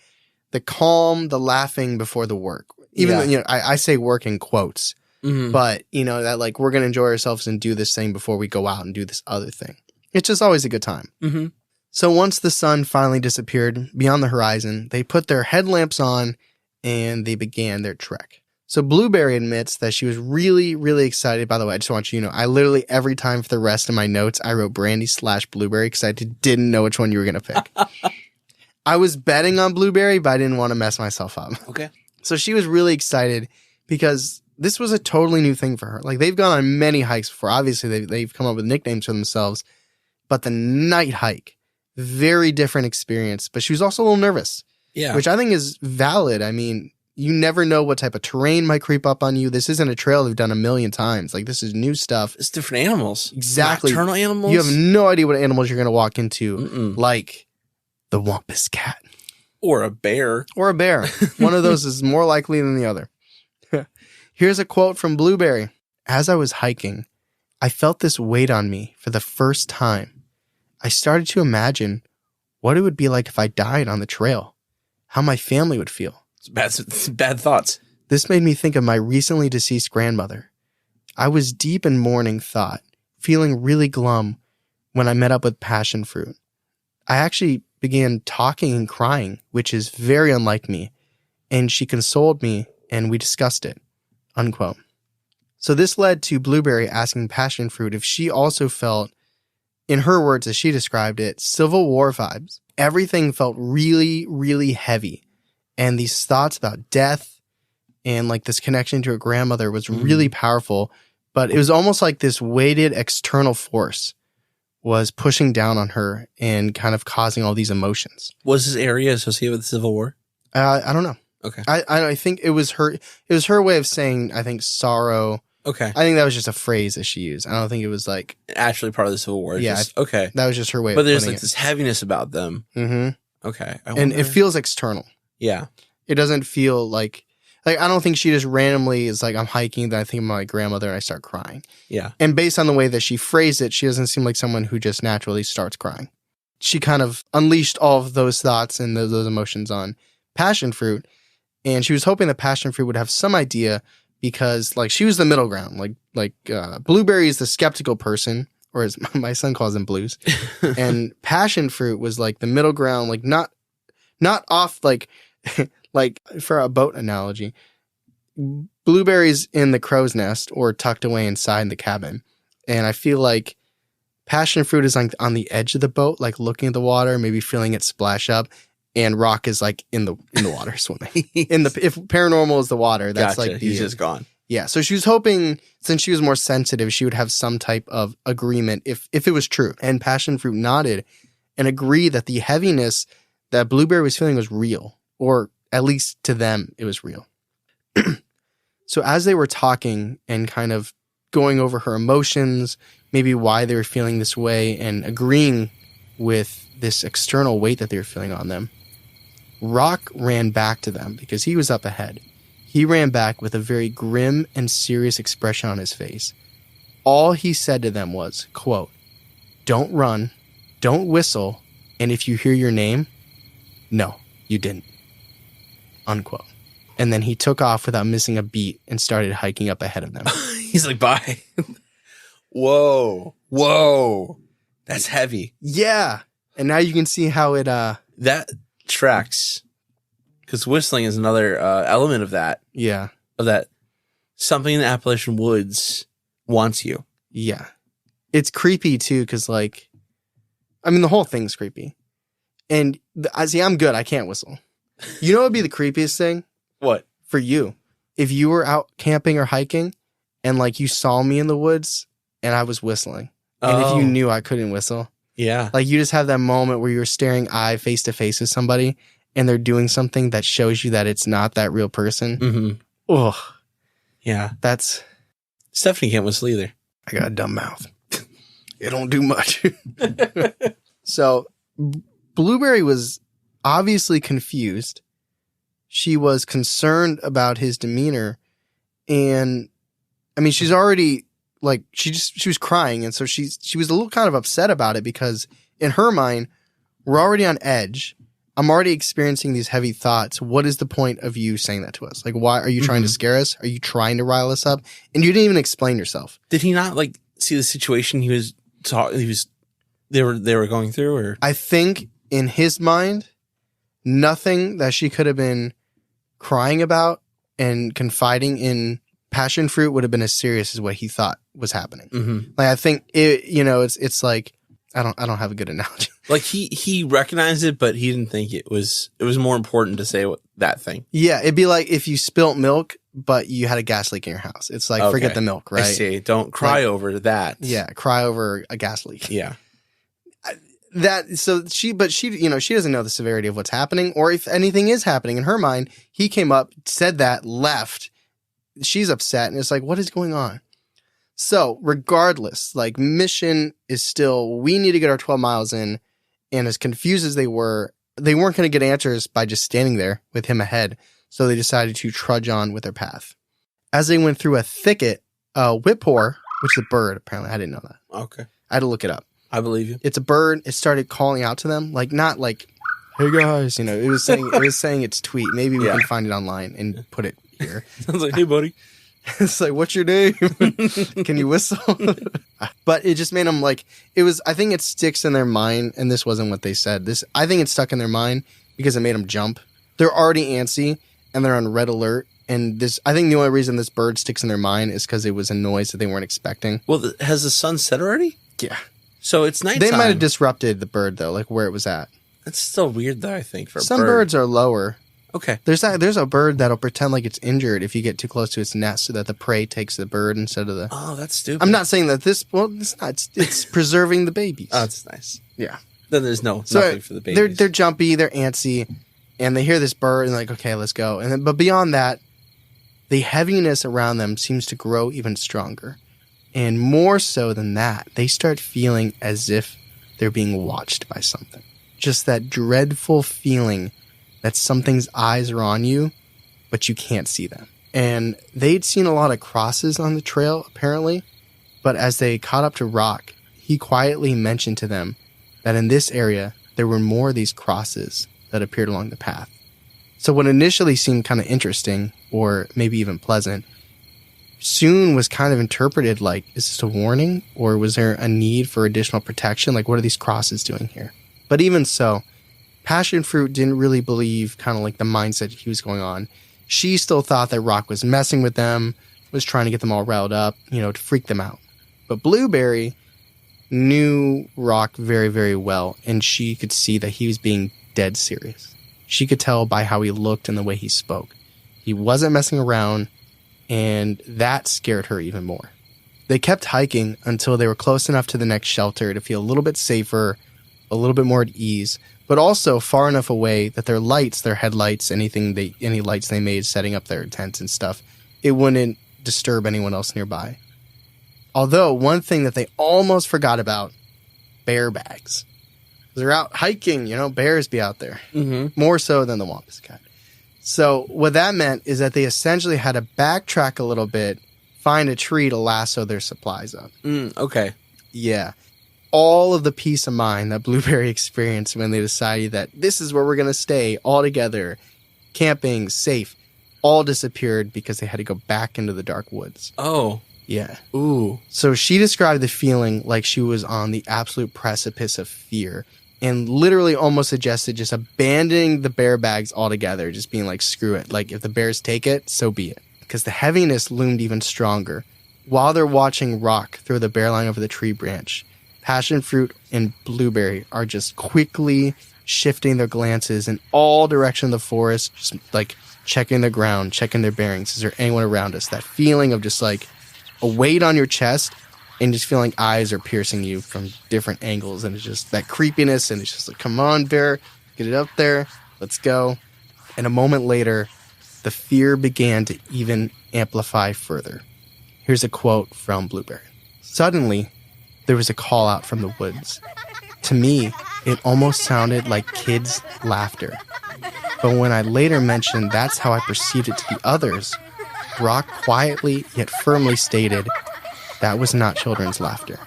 the calm, the laughing before the work. Even though, I say work in quotes, but that like we're going to enjoy ourselves and do this thing before we go out and do this other thing. It's just always a good time. Mm-hmm. So once the sun finally disappeared beyond the horizon, they put their headlamps on and they began their trek. So Blueberry admits that she was really, really excited. By the way, I just want you to know, I literally every time for the rest of my notes, I wrote Brandy/Blueberry because I didn't know which one you were going to pick. I was betting on Blueberry, but I didn't want to mess myself up. Okay. So she was really excited because this was a totally new thing for her. Like they've gone on many hikes before. Obviously, they've come up with nicknames for themselves. But the night hike, very different experience. But she was also a little nervous. Yeah. which I think is valid. I mean, you never know what type of terrain might creep up on you. This isn't a trail they've done a million times. Like, this is new stuff. It's different animals. Exactly. Nocturnal animals. You have no idea what animals you're going to walk into, Mm-mm. like the Wampus cat. Or a bear. Or a bear. One of those is more likely than the other. Here's a quote from Blueberry. As I was hiking, I felt this weight on me for the first time. I started to imagine what it would be like if I died on the trail, how my family would feel. It's bad thoughts. This made me think of my recently deceased grandmother. I was deep in mourning thought, feeling really glum when I met up with passion fruit. I actually began talking and crying, which is very unlike me, and she consoled me and we discussed it, unquote. So this led to Blueberry asking passion fruit if she also felt, in her words as she described it, Civil War vibes. Everything felt really, really heavy. And these thoughts about death and like this connection to her grandmother was really powerful. But it was almost like this weighted external force was pushing down on her and kind of causing all these emotions. Was this area associated with the Civil War? I don't know. Okay. I think it was her way of saying, I think, sorrow. Okay. I think that was just a phrase that she used. I don't think it was like Actually part of the Civil War. Yeah, Okay. that was just her way But of there's putting like it. this heaviness about them. Mm-hmm. Okay. And it feels external. Yeah. It doesn't feel like I don't think she just randomly is like, I'm hiking, then I think of my grandmother and I start crying. Yeah. And based on the way that she phrased it, she doesn't seem like someone who just naturally starts crying. She kind of unleashed all of those thoughts and those emotions on passion fruit. And she was hoping that passion fruit would have some idea because like she was the middle ground. Like Blueberry is the skeptical person, or as my son calls them, blues. And passion fruit was like the middle ground, like not off like like for a boat analogy. Blueberry's in the crow's nest or tucked away inside the cabin. And I feel like passion fruit is like on the edge of the boat, like looking at the water, maybe feeling it splash up. And Rock is like in the water swimming. If paranormal is the water, that's Gotcha. like He's just gone. Yeah. So she was hoping, since she was more sensitive, she would have some type of agreement if it was true. And passion fruit nodded and agreed that the heaviness that Blueberry was feeling was real, or at least to them, it was real. So as they were talking and kind of going over her emotions, maybe why they were feeling this way and agreeing with this external weight that they were feeling on them, Rock ran back to them because he was up ahead. He ran back with a very grim and serious expression on his face. All he said to them was, quote, "Don't run, don't whistle, and if you hear your name, no, you didn't," unquote. And then he took off without missing a beat and started hiking up ahead of them. He's like, bye. Whoa. That's heavy. Yeah. And now you can see how it, That tracks. Because whistling is another element of that. yeah. Of that. Something in the Appalachian woods wants you. Yeah. It's creepy too, because like, I mean, the whole thing's creepy. And I see, I'm good. I can't whistle. You know what would be the creepiest thing? What? For you? If you were out camping or hiking and like you saw me in the woods and I was whistling. And if you knew I couldn't whistle. Yeah. Like you just have that moment where you're staring eye face to face with somebody and they're doing something that shows you that it's not that real person. Mm-hmm. Ugh. Yeah. That's... Stephanie can't whistle either. I got a dumb mouth. It don't do much. So Blueberry was obviously confused. She was concerned about his demeanor. And I mean, she's already like, she was crying. And so she was a little kind of upset about it because in her mind, we're already on edge. I'm already experiencing these heavy thoughts. What is the point of you saying that to us? Like, why are you trying to scare us? Are you trying to rile us up? And you didn't even explain yourself. Did he not like see the situation they were going through, or? I think in his mind, nothing that she could have been crying about and confiding in passion fruit would have been as serious as what he thought was happening. Mm-hmm. Like, I think it's like, I don't have a good analogy. Like he recognized it, but he didn't think it was more important to say that thing. Yeah. It'd be like if you spilt milk, but you had a gas leak in your house. It's like, forget the milk, right? I see. Don't cry over that. Yeah. Cry over a gas leak. Yeah. she doesn't know the severity of what's happening, or if anything is happening in her mind. He came up, said that, left. She's upset, and it's like, what is going on? So regardless, like, mission is still, we need to get our 12 miles in. And as confused as they weren't going to get answers by just standing there with him ahead. So they decided to trudge on with their path. As they went through a thicket, whippoor, which is a bird, apparently. I didn't know that. Okay. I had to look it up. I believe you. It's a bird. It started calling out to them, like, not like, hey guys, it was saying its tweet. Maybe we can find it online and put it here. Sounds like, hey buddy. It's like, what's your name? Can you whistle? But it just made them like, I think it sticks in their mind, and this wasn't what they said. I think it stuck in their mind because it made them jump. They're already antsy, and they're on red alert. And I think the only reason this bird sticks in their mind is because it was a noise that they weren't expecting. Well, has the sun set already? Yeah. So it's nighttime. They might have disrupted the bird, though, like where it was at. It's still weird, though, I think, for Some birds are lower. Okay. There's a bird that'll pretend like it's injured if you get too close to its nest so that the prey takes the bird instead of the... Oh, that's stupid. I'm not saying that it's not. It's preserving the babies. Oh, that's nice. Yeah. Then there's nothing for the babies. They're jumpy, they're antsy, and they hear this bird and they're like, okay, let's go. But beyond that, the heaviness around them seems to grow even stronger. And more so than that, they start feeling as if they're being watched by something. Just that dreadful feeling that something's eyes are on you, but you can't see them. And they'd seen a lot of crosses on the trail, apparently. But as they caught up to Rock, he quietly mentioned to them that in this area, there were more of these crosses that appeared along the path. So what initially seemed kind of interesting, or maybe even pleasant, soon was kind of interpreted like, is this a warning? Or was there a need for additional protection? Like, what are these crosses doing here? But even so, Passion Fruit didn't really believe kind of like the mindset he was going on. She still thought that Rock was messing with them, was trying to get them all riled up, to freak them out. But Blueberry knew Rock very, very well, and she could see that he was being dead serious. She could tell by how he looked and the way he spoke. He wasn't messing around, and that scared her even more. They kept hiking until they were close enough to the next shelter to feel a little bit safer, a little bit more at ease, but also far enough away that their headlights, any lights they made setting up their tents and stuff, it wouldn't disturb anyone else nearby. Although, one thing that they almost forgot about, bear bags. They're out hiking, bears be out there. Mm-hmm. More so than the Wampus Cat. So what that meant is that they essentially had to backtrack a little bit, find a tree to lasso their supplies up. Okay. Yeah. All of the peace of mind that Blueberry experienced when they decided that this is where we're going to stay all together, camping, safe, all disappeared because they had to go back into the dark woods. Oh. Yeah. Ooh. So she described the feeling like she was on the absolute precipice of fear and literally almost suggested just abandoning the bear bags altogether, just being like, screw it. Like, if the bears take it, so be it. Because the heaviness loomed even stronger. While they're watching Rock throw the bear line over the tree branch, Passion Fruit and Blueberry are just quickly shifting their glances in all directions of the forest, just like checking the ground, checking their bearings. Is there anyone around us? That feeling of just like a weight on your chest and just feeling eyes are piercing you from different angles. And it's just that creepiness. And it's just like, come on, bear, get it up there. Let's go. And a moment later, the fear began to even amplify further. Here's a quote from Blueberry. Suddenly, there was a call out from the woods. To me, it almost sounded like kids' laughter. But when I later mentioned that's how I perceived it to the others, Rock quietly yet firmly stated that was not children's laughter.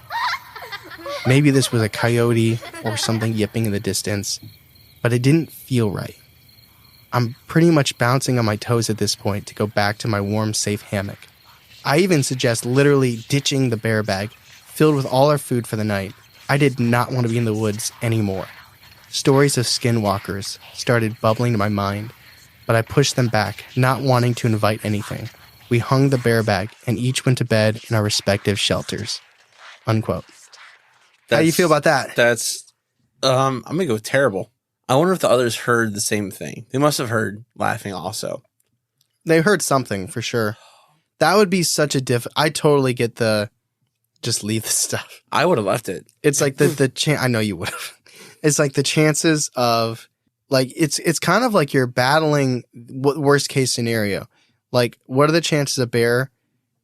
Maybe this was a coyote or something yipping in the distance, but it didn't feel right. I'm pretty much bouncing on my toes at this point to go back to my warm, safe hammock. I even suggest literally ditching the bear bag filled with all our food for the night. I did not want to be in the woods anymore. Stories of skinwalkers started bubbling to my mind, but I pushed them back, not wanting to invite anything. We hung the bear bag and each went to bed in our respective shelters. Unquote. How do you feel about that? That's, I'm going to go with terrible. I wonder if the others heard the same thing. They must have heard laughing also. They heard something for sure. That would be such a I totally get the just leave the stuff. I would have left it. It's like the I know you would have. It's like the chances of like it's kind of like you're battling worst case scenario. Like, what are the chances a bear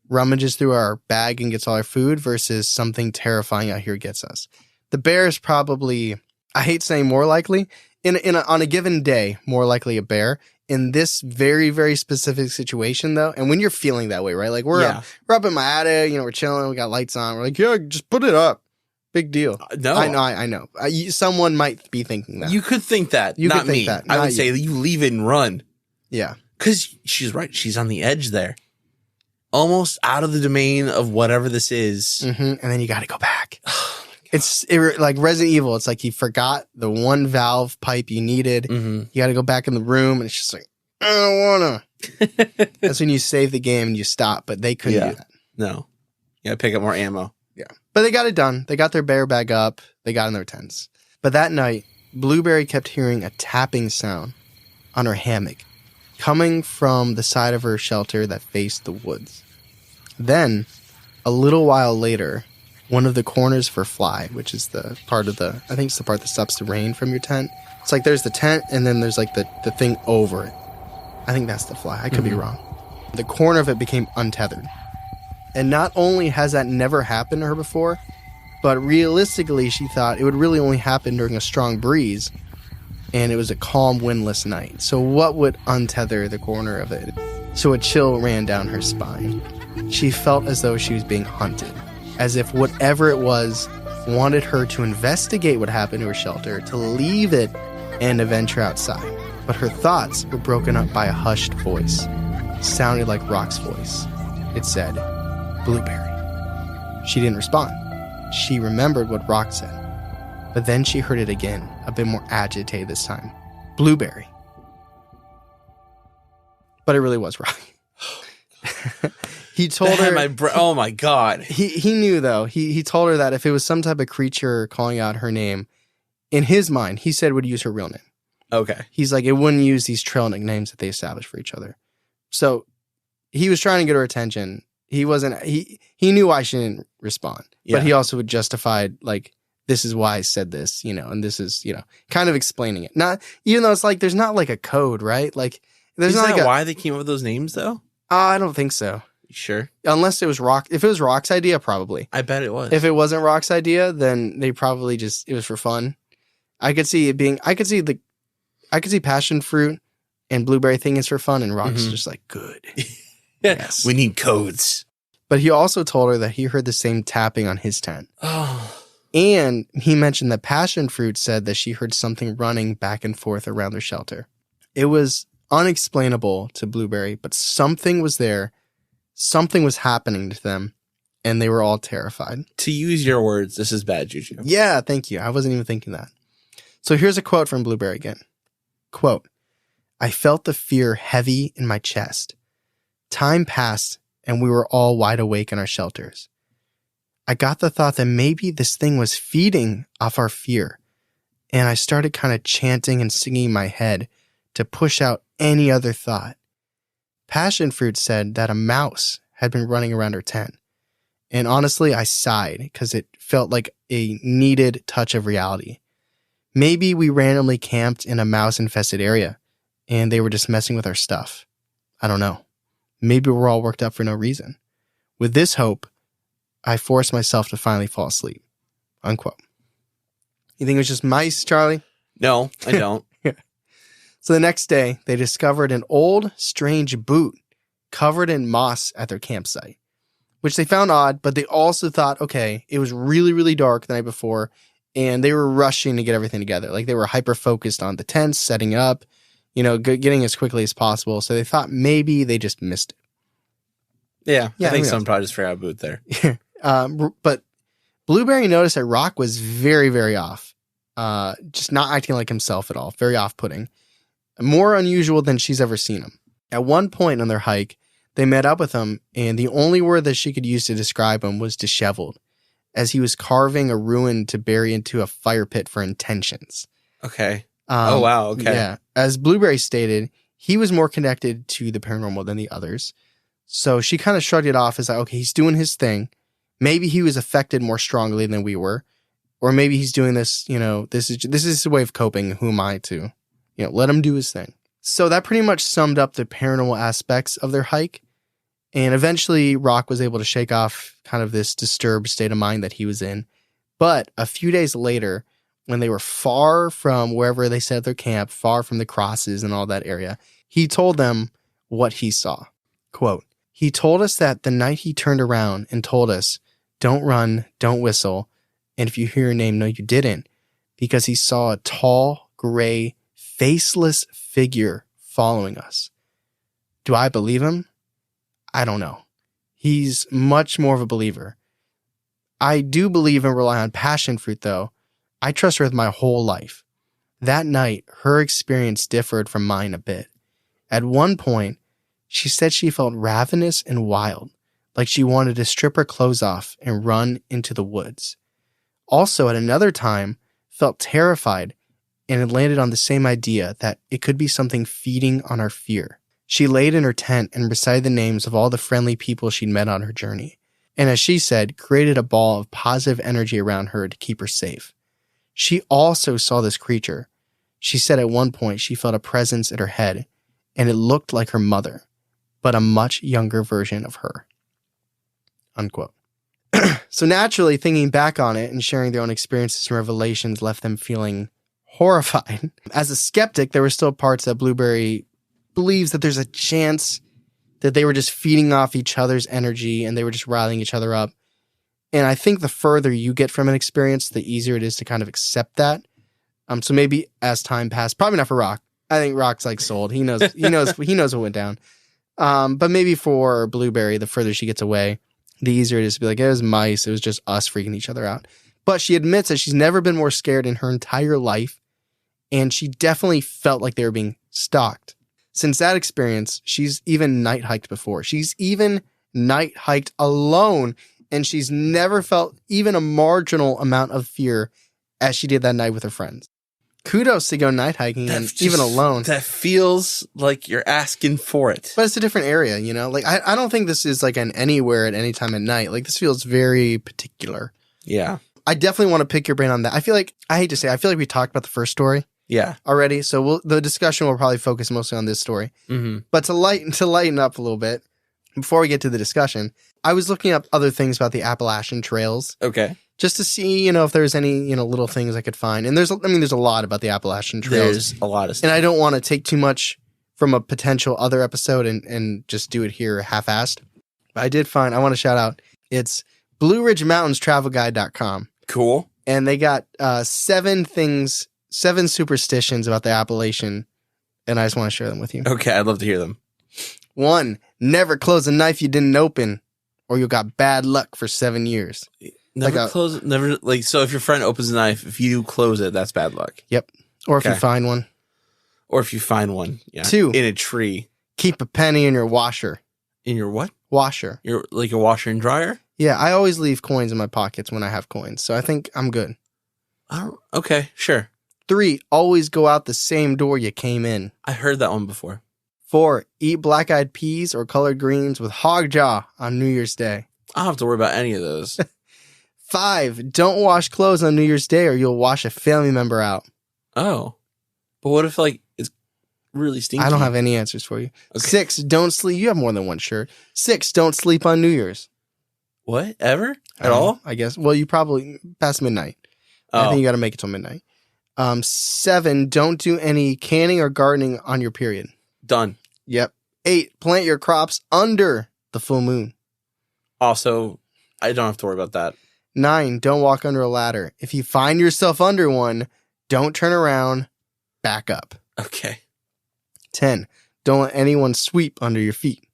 rummages through our bag and gets all our food versus something terrifying out here gets us? The bear is probably, I hate saying more likely, on a given day, more likely a bear. In this very, very specific situation, though, and when you're feeling that way, right? Like we're up in my attic, we're chilling, we got lights on, we're like, yeah, just put it up. Big deal. No, I know. Someone might be thinking that. You could think that. You not could think me. that. I would Not say you leave it and run. Yeah. Because she's right. She's on the edge there. Almost out of the domain of whatever this is. Mm-hmm. And then you got to go back. It's like Resident Evil. It's like you forgot the one valve pipe you needed. Mm-hmm. You got to go back in the room, and it's just like, I don't want to. That's when you save the game and you stop, but they couldn't do that. No. You got to pick up more ammo. Yeah. But they got it done. They got their bear bag up. They got in their tents. But that night, Blueberry kept hearing a tapping sound on her hammock coming from the side of her shelter that faced the woods. Then, a little while later, one of the corners for fly, which is the part of I think it's the part that stops the rain from your tent. It's like there's the tent and then there's like the thing over it. I think that's the fly. I could be wrong. The corner of it became untethered. And not only has that never happened to her before, but realistically she thought it would really only happen during a strong breeze and it was a calm, windless night. So what would untether the corner of it? So a chill ran down her spine. She felt as though she was being hunted, as if whatever it was wanted her to investigate what happened to her shelter, to leave it, and to venture outside. But her thoughts were broken up by a hushed voice. It sounded like Rock's voice. It said, Blueberry. She didn't respond. She remembered what Rock said. But then she heard it again, a bit more agitated this time. Blueberry. But it really was Rock. He told her... oh my God. He knew, though. He told her that if it was some type of creature calling out her name, in his mind, he said would use her real name. Okay. He's like, it wouldn't use these trail nicknames that they established for each other. So he was trying to get her attention. He wasn't... He knew why she didn't respond. Yeah. But he also would justify, like, this is why I said this, and this is, kind of explaining it. Not, even though it's like, there's not like a code, right? Like, there's not like why they came up with those names, though? I don't think so. You sure? Unless it was Rock. If it was Rock's idea, probably. I bet it was. If it wasn't Rock's idea, then they probably it was for fun. I could see it being, I could see passion fruit and blueberry thing is for fun, and Rock's just like, good. Yes. We need codes. But he also told her that he heard the same tapping on his tent. Oh. And he mentioned that passion fruit said that she heard something running back and forth around their shelter. It was unexplainable to Blueberry, but something was there. Something was happening to them, and they were all terrified. To use your words, this is bad juju. Yeah, thank you. I wasn't even thinking that. So here's a quote from Blueberry again. Quote, I felt the fear heavy in my chest. Time passed, and we were all wide awake in our shelters. I got the thought that maybe this thing was feeding off our fear, and I started kind of chanting and singing in my head to push out any other thought. Passion fruit said that a mouse had been running around her tent. And honestly, I sighed because it felt like a needed touch of reality. Maybe we randomly camped in a mouse-infested area and they were just messing with our stuff. I don't know. Maybe we're all worked up for no reason. With this hope, I forced myself to finally fall asleep. Unquote. You think it was just mice, Charlie? No, I don't. So the next day, they discovered an old, strange boot covered in moss at their campsite, which they found odd, but they also thought, okay, it was really, really dark the night before, and they were rushing to get everything together. Like, they were hyper-focused on the tents, setting it up, getting as quickly as possible. So they thought maybe they just missed it. Yeah, I think someone probably just forgot a boot there. But Blueberry noticed that Rock was very, very off. Just not acting like himself at all. Very off-putting. More unusual than she's ever seen him. At one point on their hike, they met up with him, and the only word that she could use to describe him was disheveled, as he was carving a ruin to bury into a fire pit for intentions. Okay. Oh, wow. Okay. Yeah. As Blueberry stated, he was more connected to the paranormal than the others. So she kind of shrugged it off as like, okay, he's doing his thing. Maybe he was affected more strongly than we were, Or maybe he's doing this, this is his way of coping. Who am I to, let him do his thing. So that pretty much summed up the paranormal aspects of their hike. And eventually Rock was able to shake off kind of this disturbed state of mind that he was in. But a few days later, when they were far from wherever they set their camp, far from the crosses and all that area, he told them what he saw. Quote, "He told us that the night he turned around and told us, 'Don't run, don't whistle, and if you hear your name, no, you didn't,' because he saw a tall, gray, faceless figure following us. Do I believe him? I don't know. He's much more of a believer. I do believe and rely on passion fruit, though. I trust her with my whole life. That night, her experience differed from mine a bit. At one point, she said she felt ravenous and wild, like she wanted to strip her clothes off and run into the woods. Also, at another time, felt terrified and had landed on the same idea that it could be something feeding on our fear. She laid in her tent and recited the names of all the friendly people she'd met on her journey, and as she said, created a ball of positive energy around her to keep her safe. She also saw this creature. She said at one point she felt a presence at her head, and it looked like her mother, but a much younger version of her." Unquote. So naturally, thinking back on it and sharing their own experiences and revelations left them feeling horrified. As a skeptic, there were still parts that Blueberry believes that there's a chance that they were just feeding off each other's energy and they were just riling each other up. And I think the further you get from an experience, the easier it is to kind of accept that. So maybe as time passed, probably not for Rock. I think Rock's like sold. He knows what went down. But maybe for Blueberry, the further she gets away, the easier it is to be like, it was mice. It was just us freaking each other out. But she admits that she's never been more scared in her entire life. And she definitely felt like they were being stalked. Since that experience, she's even night hiked before. She's even night hiked alone. And she's never felt even a marginal amount of fear as she did that night with her friends. Kudos to go night hiking and even alone. That feels like you're asking for it. But it's a different area, Like, I don't think this is like an anywhere at any time at night. Like, this feels very particular. Yeah. I definitely want to pick your brain on that. I feel like we talked about the first story. Yeah. Already. So the discussion will probably focus mostly on this story. Mm-hmm. But to lighten up a little bit, before we get to the discussion, I was looking up other things about the Appalachian trails. Okay. Just to see, if there's any, little things I could find. And there's a lot about the Appalachian trails. There's a lot of stuff. And I don't want to take too much from a potential other episode and just do it here half-assed. But I want to shout out, it's BlueRidgeMountainsTravelGuide.com. Cool. And they got 7 superstitions about the Appalachian, and I just want to share them with you. Okay, I'd love to hear them. 1, never close a knife you didn't open, or you'll got bad luck for 7 years. So if your friend opens a knife, if you close it, that's bad luck. Yep. Or if you find one. Yeah. 2, in a tree. Keep a penny in your washer. In your what? Washer. You're like a washer and dryer? Yeah, I always leave coins in my pockets when I have coins, so I think I'm good. Okay, sure. 3, always go out the same door you came in. I heard that one before. 4, eat black-eyed peas or colored greens with hog jaw on New Year's Day. I don't have to worry about any of those. 5, don't wash clothes on New Year's Day or you'll wash a family member out. Oh. But what if, it's really stinky? I don't have any answers for you. Okay. 6, don't sleep. You have more than one shirt. 6, don't sleep on New Year's. What? Ever? At all? I guess. Well, you probably past midnight. Oh. I think you got to make it till midnight. 7, don't do any canning or gardening on your period. Done. Yep. 8, plant your crops under the full moon. Also, I don't have to worry about that. 9, don't walk under a ladder. If you find yourself under one, don't turn around, back up. Okay. 10, don't let anyone sweep under your feet.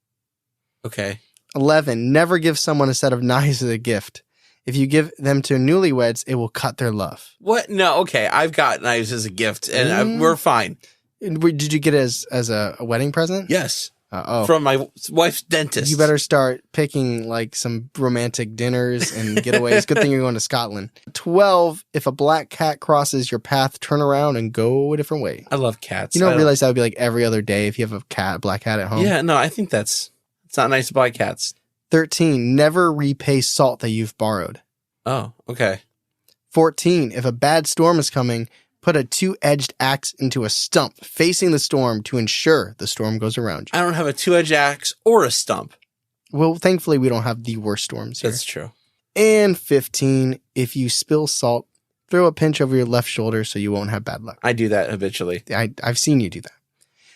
Okay. 11, never give someone a set of knives as a gift. If you give them to newlyweds, it will cut their love. What? No, okay. I've got knives as a gift, and we're fine. Did you get it as a wedding present? Yes. From my wife's dentist. You better start picking some romantic dinners and getaways. Good thing you're going to Scotland. 12, if a black cat crosses your path, turn around and go a different way. I love cats. You don't realize that would be every other day if you have a black cat at home? Yeah, no, I think it's not nice to buy cats. 13, never repay salt that you've borrowed. Oh, okay. 14, if a bad storm is coming, put a 2-edged axe into a stump facing the storm to ensure the storm goes around you. I don't have a 2-edged axe or a stump. Well, thankfully, we don't have the worst storms here. That's true. And 15, if you spill salt, throw a pinch over your left shoulder so you won't have bad luck. I do that habitually. I've seen you do that.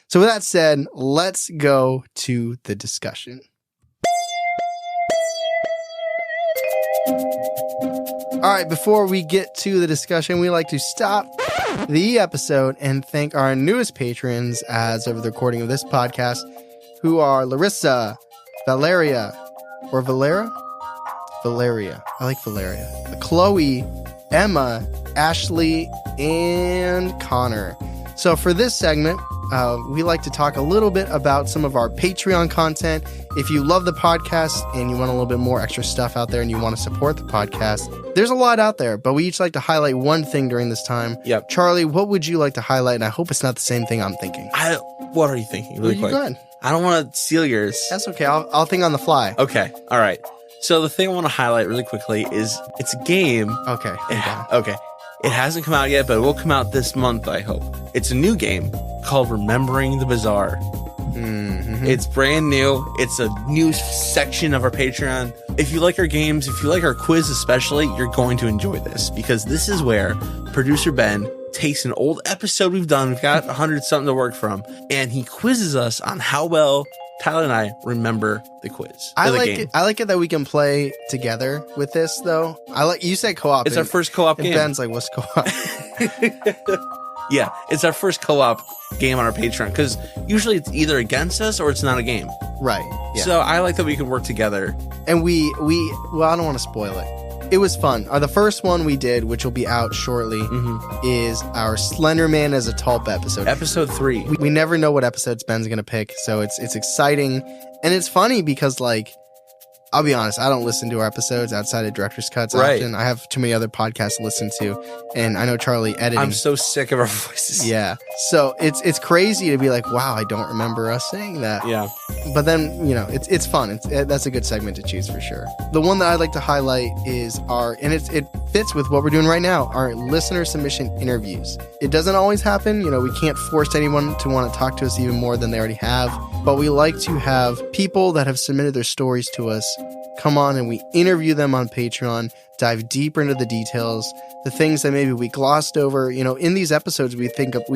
So with that said, let's go to the discussion. All right, before we get to the discussion, we like to stop the episode and thank our newest patrons as of the recording of this podcast, who are Larissa, Valeria. I like Valeria. Chloe, Emma, Ashley, and Connor. So for this segment, we like to talk a little bit about some of our Patreon content. If you love the podcast and you want a little bit more extra stuff out there and you want to support the podcast, there's a lot out there, but we each like to highlight one thing during this time. Yep. Charlie, what would you like to highlight? And I hope it's not the same thing I'm thinking. What are you thinking? Really quick. Go ahead. I don't want to steal yours. That's okay. I'll think on the fly. Okay. All right. So the thing I want to highlight really quickly is it's a game. Okay. Okay. It hasn't come out yet, but it will come out this month, I hope. It's a new game called Remembering the Bizarre. Mm-hmm. It's brand new. It's a new section of our Patreon. If you like our games, if you like our quiz especially, you're going to enjoy this because this is where producer Ben takes an old episode we've done. We've got 100-something to work from, and he quizzes us on how well Tyler and I remember the quiz. I like it that we can play together with this, though. You said co-op. It's our first co-op and game. Ben's like, what's co-op? Yeah, it's our first co-op game on our Patreon because usually it's either against us or it's not a game. Right. Yeah. So I like that we can work together. And well, I don't want to spoil it. It was fun. The first one we did, which will be out shortly, is our Slender Man as a Tulp episode. Episode 3. We never know what episodes Ben's going to pick, so it's exciting. And it's funny because, like, I'll be honest, I don't listen to our episodes outside of Director's Cuts often. I have too many other podcasts to listen to, and I know Charlie editing. I'm so sick of our voices. Yeah. So it's crazy to be like, wow, I don't remember us saying that. Yeah. But then, it's fun. That's a good segment to choose for sure. The one that I'd like to highlight is it fits with what we're doing right now, our listener submission interviews. It doesn't always happen. We can't force anyone to want to talk to us even more than they already have. But we like to have people that have submitted their stories to us come on and we interview them on Patreon, dive deeper into the details, the things that maybe we glossed over. In these episodes, we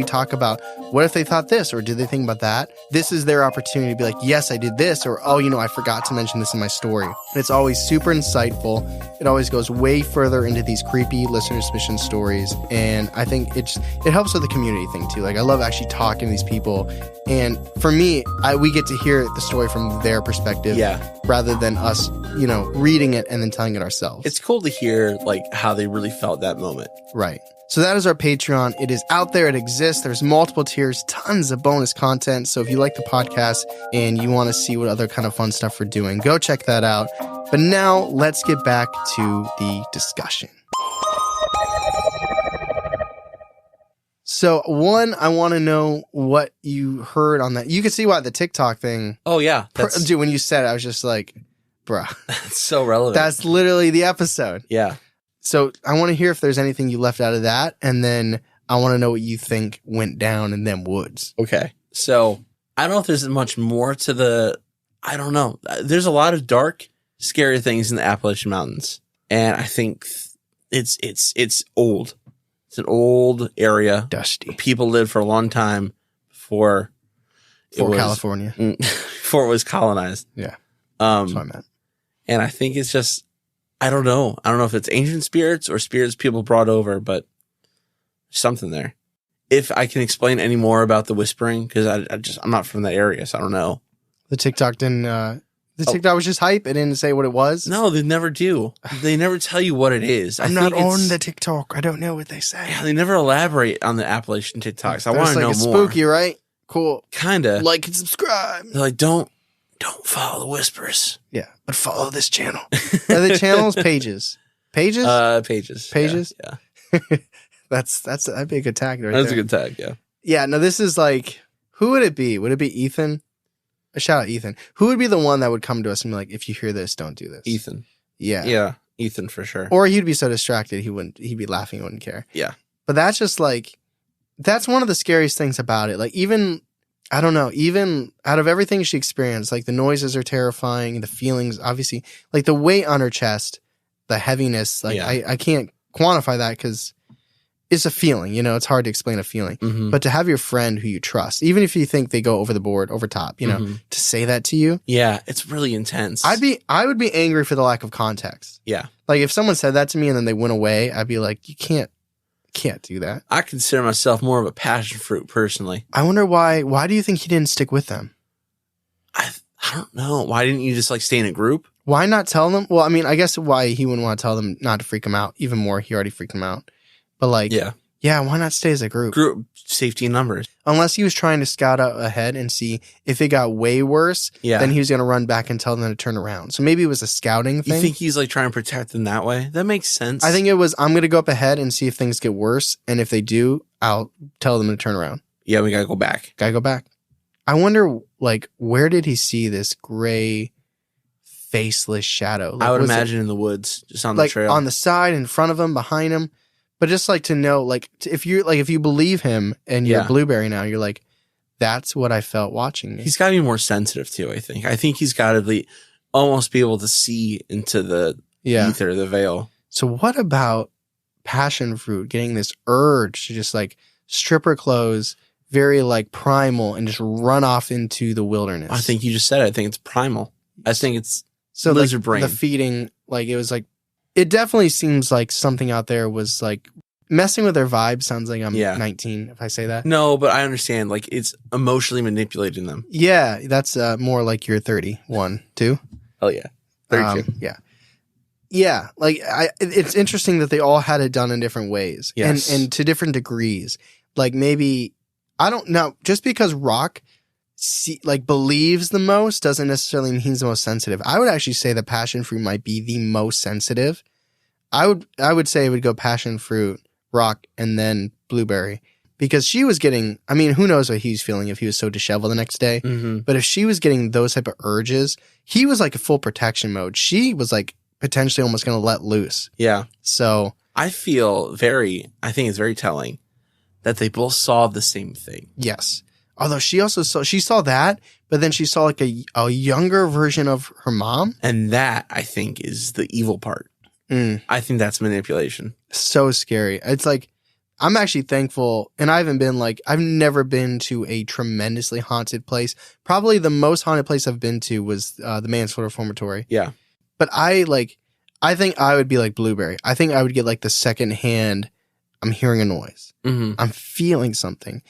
talk about what if they thought this, or did they think about that? This is their opportunity to be like, yes, I did this, or, oh, I forgot to mention this in my story. And it's always super insightful. It always goes way further into these creepy listener submission stories. And I think it helps with the community thing too. Like, I love actually talking to these people. And for me, we get to hear the story from their perspective rather than us, reading it and then telling it ourselves. It's cool to hear like how they really felt that moment. Right. So that is our Patreon. It is out there. It exists. There's multiple tiers, tons of bonus content. So if you like the podcast and you want to see what other kind of fun stuff we're doing, go check that out. But now let's get back to the discussion. So one, I want to know what you heard on that. You can see why the TikTok thing. Oh, yeah. Dude, when you said it, I was just like, bruh. That's so relevant. That's literally the episode. Yeah. So I want to hear if there's anything you left out of that. And then I want to know what you think went down in them woods. Okay. So I don't know if there's much more to I don't know. There's a lot of dark, scary things in the Appalachian Mountains. And I think it's old. It's an old area. Dusty. People lived for a long time before California. Before it was colonized. Yeah. That's what I meant. And I think it's just, I don't know. I don't know if it's ancient spirits or spirits people brought over, but something there. If I can explain any more about the whispering, because I'm not from that area, so I don't know. The TikTok didn't, TikTok was just hype. It didn't say what it was. No, they never do. They never tell you what it is. I'm not on the TikTok. I don't know what they say. Yeah, they never elaborate on the Appalachian TikToks. I want to know it's more. Spooky, right? Cool. Kinda. Like and subscribe. They're like, don't follow the whispers. Yeah, but follow this channel. Are the channels pages? Pages? Pages. Pages? Yeah. That'd be a good tag right That's there. a good tag, yeah. Yeah, no, this is like, who would it be? Would it be Ethan? Shout out Ethan. Who would be the one that would come to us and be like, if you hear this, don't do this? Ethan. Yeah. Yeah. Ethan for sure. Or he'd be so distracted he'd be laughing, he wouldn't care. Yeah. But that's just like, that's one of the scariest things about it. Like even, I don't know, even out of everything she experienced, like the noises are terrifying, the feelings, obviously, like the weight on her chest, the heaviness, like I can't quantify that because it's a feeling, you know, it's hard to explain a feeling. Mm-hmm. But to have your friend who you trust, even if you think they go over the board, over top, you know, to say that to you. Yeah, it's really intense. I would be angry for the lack of context. Yeah. Like if someone said that to me and then they went away, I'd be like, you can't do that. I consider myself more of a passion fruit personally. I wonder why do you think he didn't stick with them? I don't know. Why didn't you just like stay in a group? Why not tell them? Well, I mean, I guess why he wouldn't want to tell them not to freak him out even more. He already freaked him out. But like, yeah, why not stay as a group? Group safety in numbers. Unless he was trying to scout out ahead and see if it got way worse, then he was going to run back and tell them to turn around. So maybe it was a scouting thing. You think he's like trying to protect them that way? That makes sense. I think it was, I'm going to go up ahead and see if things get worse. And if they do, I'll tell them to turn around. Yeah, we got to go back. Gotta go back. I wonder, like, where did he see this gray, faceless shadow? Like, I would imagine in the woods, just on like, the trail. on the side, in front of him, behind him. But just like to know, like, if you believe him and you're Blueberry now, you're like, that's what I felt watching me. He's got to be more sensitive too, I think. I think he's got to be almost be able to see into the ether, the veil. So what about passion fruit getting this urge to just like strip her clothes, very like primal, and just run off into the wilderness? I think you just said it. I think it's primal. I think it's lizard brain. The feeding, like it was like, it definitely seems like something out there was like messing with their vibe. Sounds like I'm 19 if I say that. No, but I understand. Like it's emotionally manipulating them. Yeah, that's more like you're 31, 2. Oh yeah, 32. Yeah. Like it's interesting that they all had it done in different ways, yes, and to different degrees. Like maybe I don't know. Just because Rock believes the most doesn't necessarily mean he's the most sensitive. I would actually say that passion fruit might be the most sensitive. I would say it would go passion fruit, Rock, and then Blueberry, because she was getting, I mean, who knows what he was feeling if he was so disheveled the next day. But if she was getting those type of urges, he was like a full protection mode. She was like potentially almost going to let loose. Yeah. So I think it's very telling that they both saw the same thing. Yes. Although she saw that, but then she saw like a younger version of her mom. And that, I think, is the evil part. I think that's manipulation. So scary. It's like, I'm actually thankful, and I've never been to a tremendously haunted place. Probably the most haunted place I've been to was the Manslaughter Reformatory. Yeah. But I think I would be like Blueberry. I think I would get like the second hand, I'm hearing a noise. I'm feeling something.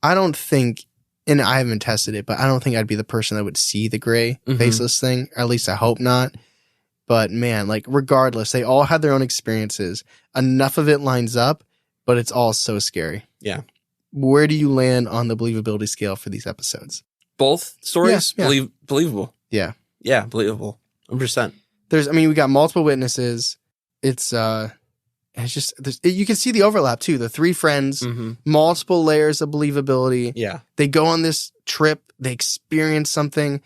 I don't think, and I haven't tested it, but I don't think I'd be the person that would see the gray faceless thing. Or at least I hope not. But man, like regardless, they all had their own experiences. Enough of it lines up, but it's all so scary. Yeah. Where do you land on the believability scale for these episodes? Both stories? Yeah. Believable. Yeah. Yeah, believable. 100%. We got multiple witnesses. It's just, you can see the overlap too. The three friends, multiple layers of believability. Yeah. They go on this trip. They experience something.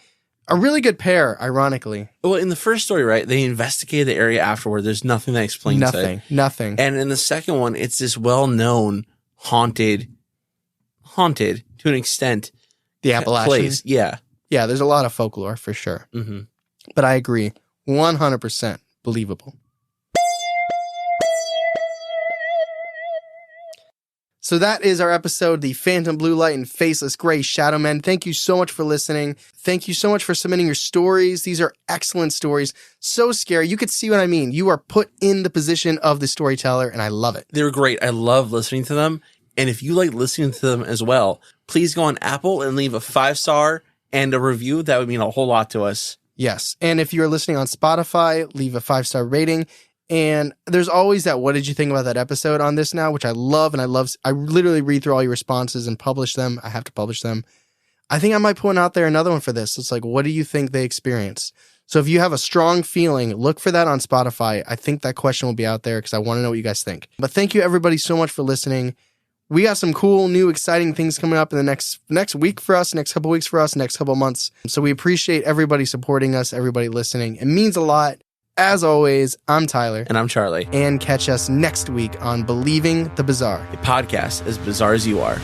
A really good pair, ironically. Well, in the first story, right, they investigated the area afterward. There's nothing that explains it. Nothing. And in the second one, it's this well-known haunted to an extent. The Appalachian place. Yeah. Yeah, there's a lot of folklore for sure. But I agree. 100% believable. So that is our episode, The Phantom Blue Light and Faceless Gray Shadow Men. Thank you so much for listening. Thank you so much for submitting your stories. These are excellent stories. So scary. You could see what I mean. You are put in the position of the storyteller, and I love it. They were great. I love listening to them. And if you like listening to them as well, please go on Apple and leave a 5-star and a review. That would mean a whole lot to us. Yes. And if you're listening on Spotify, leave a 5-star rating. And there's always that, what did you think about that episode on this now, which I love. And I literally read through all your responses and publish them. I have to publish them. I think I might put out there another one for this. It's like, what do you think they experienced? So if you have a strong feeling, look for that on Spotify. I think that question will be out there because I want to know what you guys think. But thank you everybody so much for listening. We got some cool, new, exciting things coming up in the next week for us, next couple weeks for us, next couple months. So we appreciate everybody supporting us, everybody listening. It means a lot. As always, I'm Tyler. And I'm Charlie. And catch us next week on Believing the Bizarre, A podcast as bizarre as you are.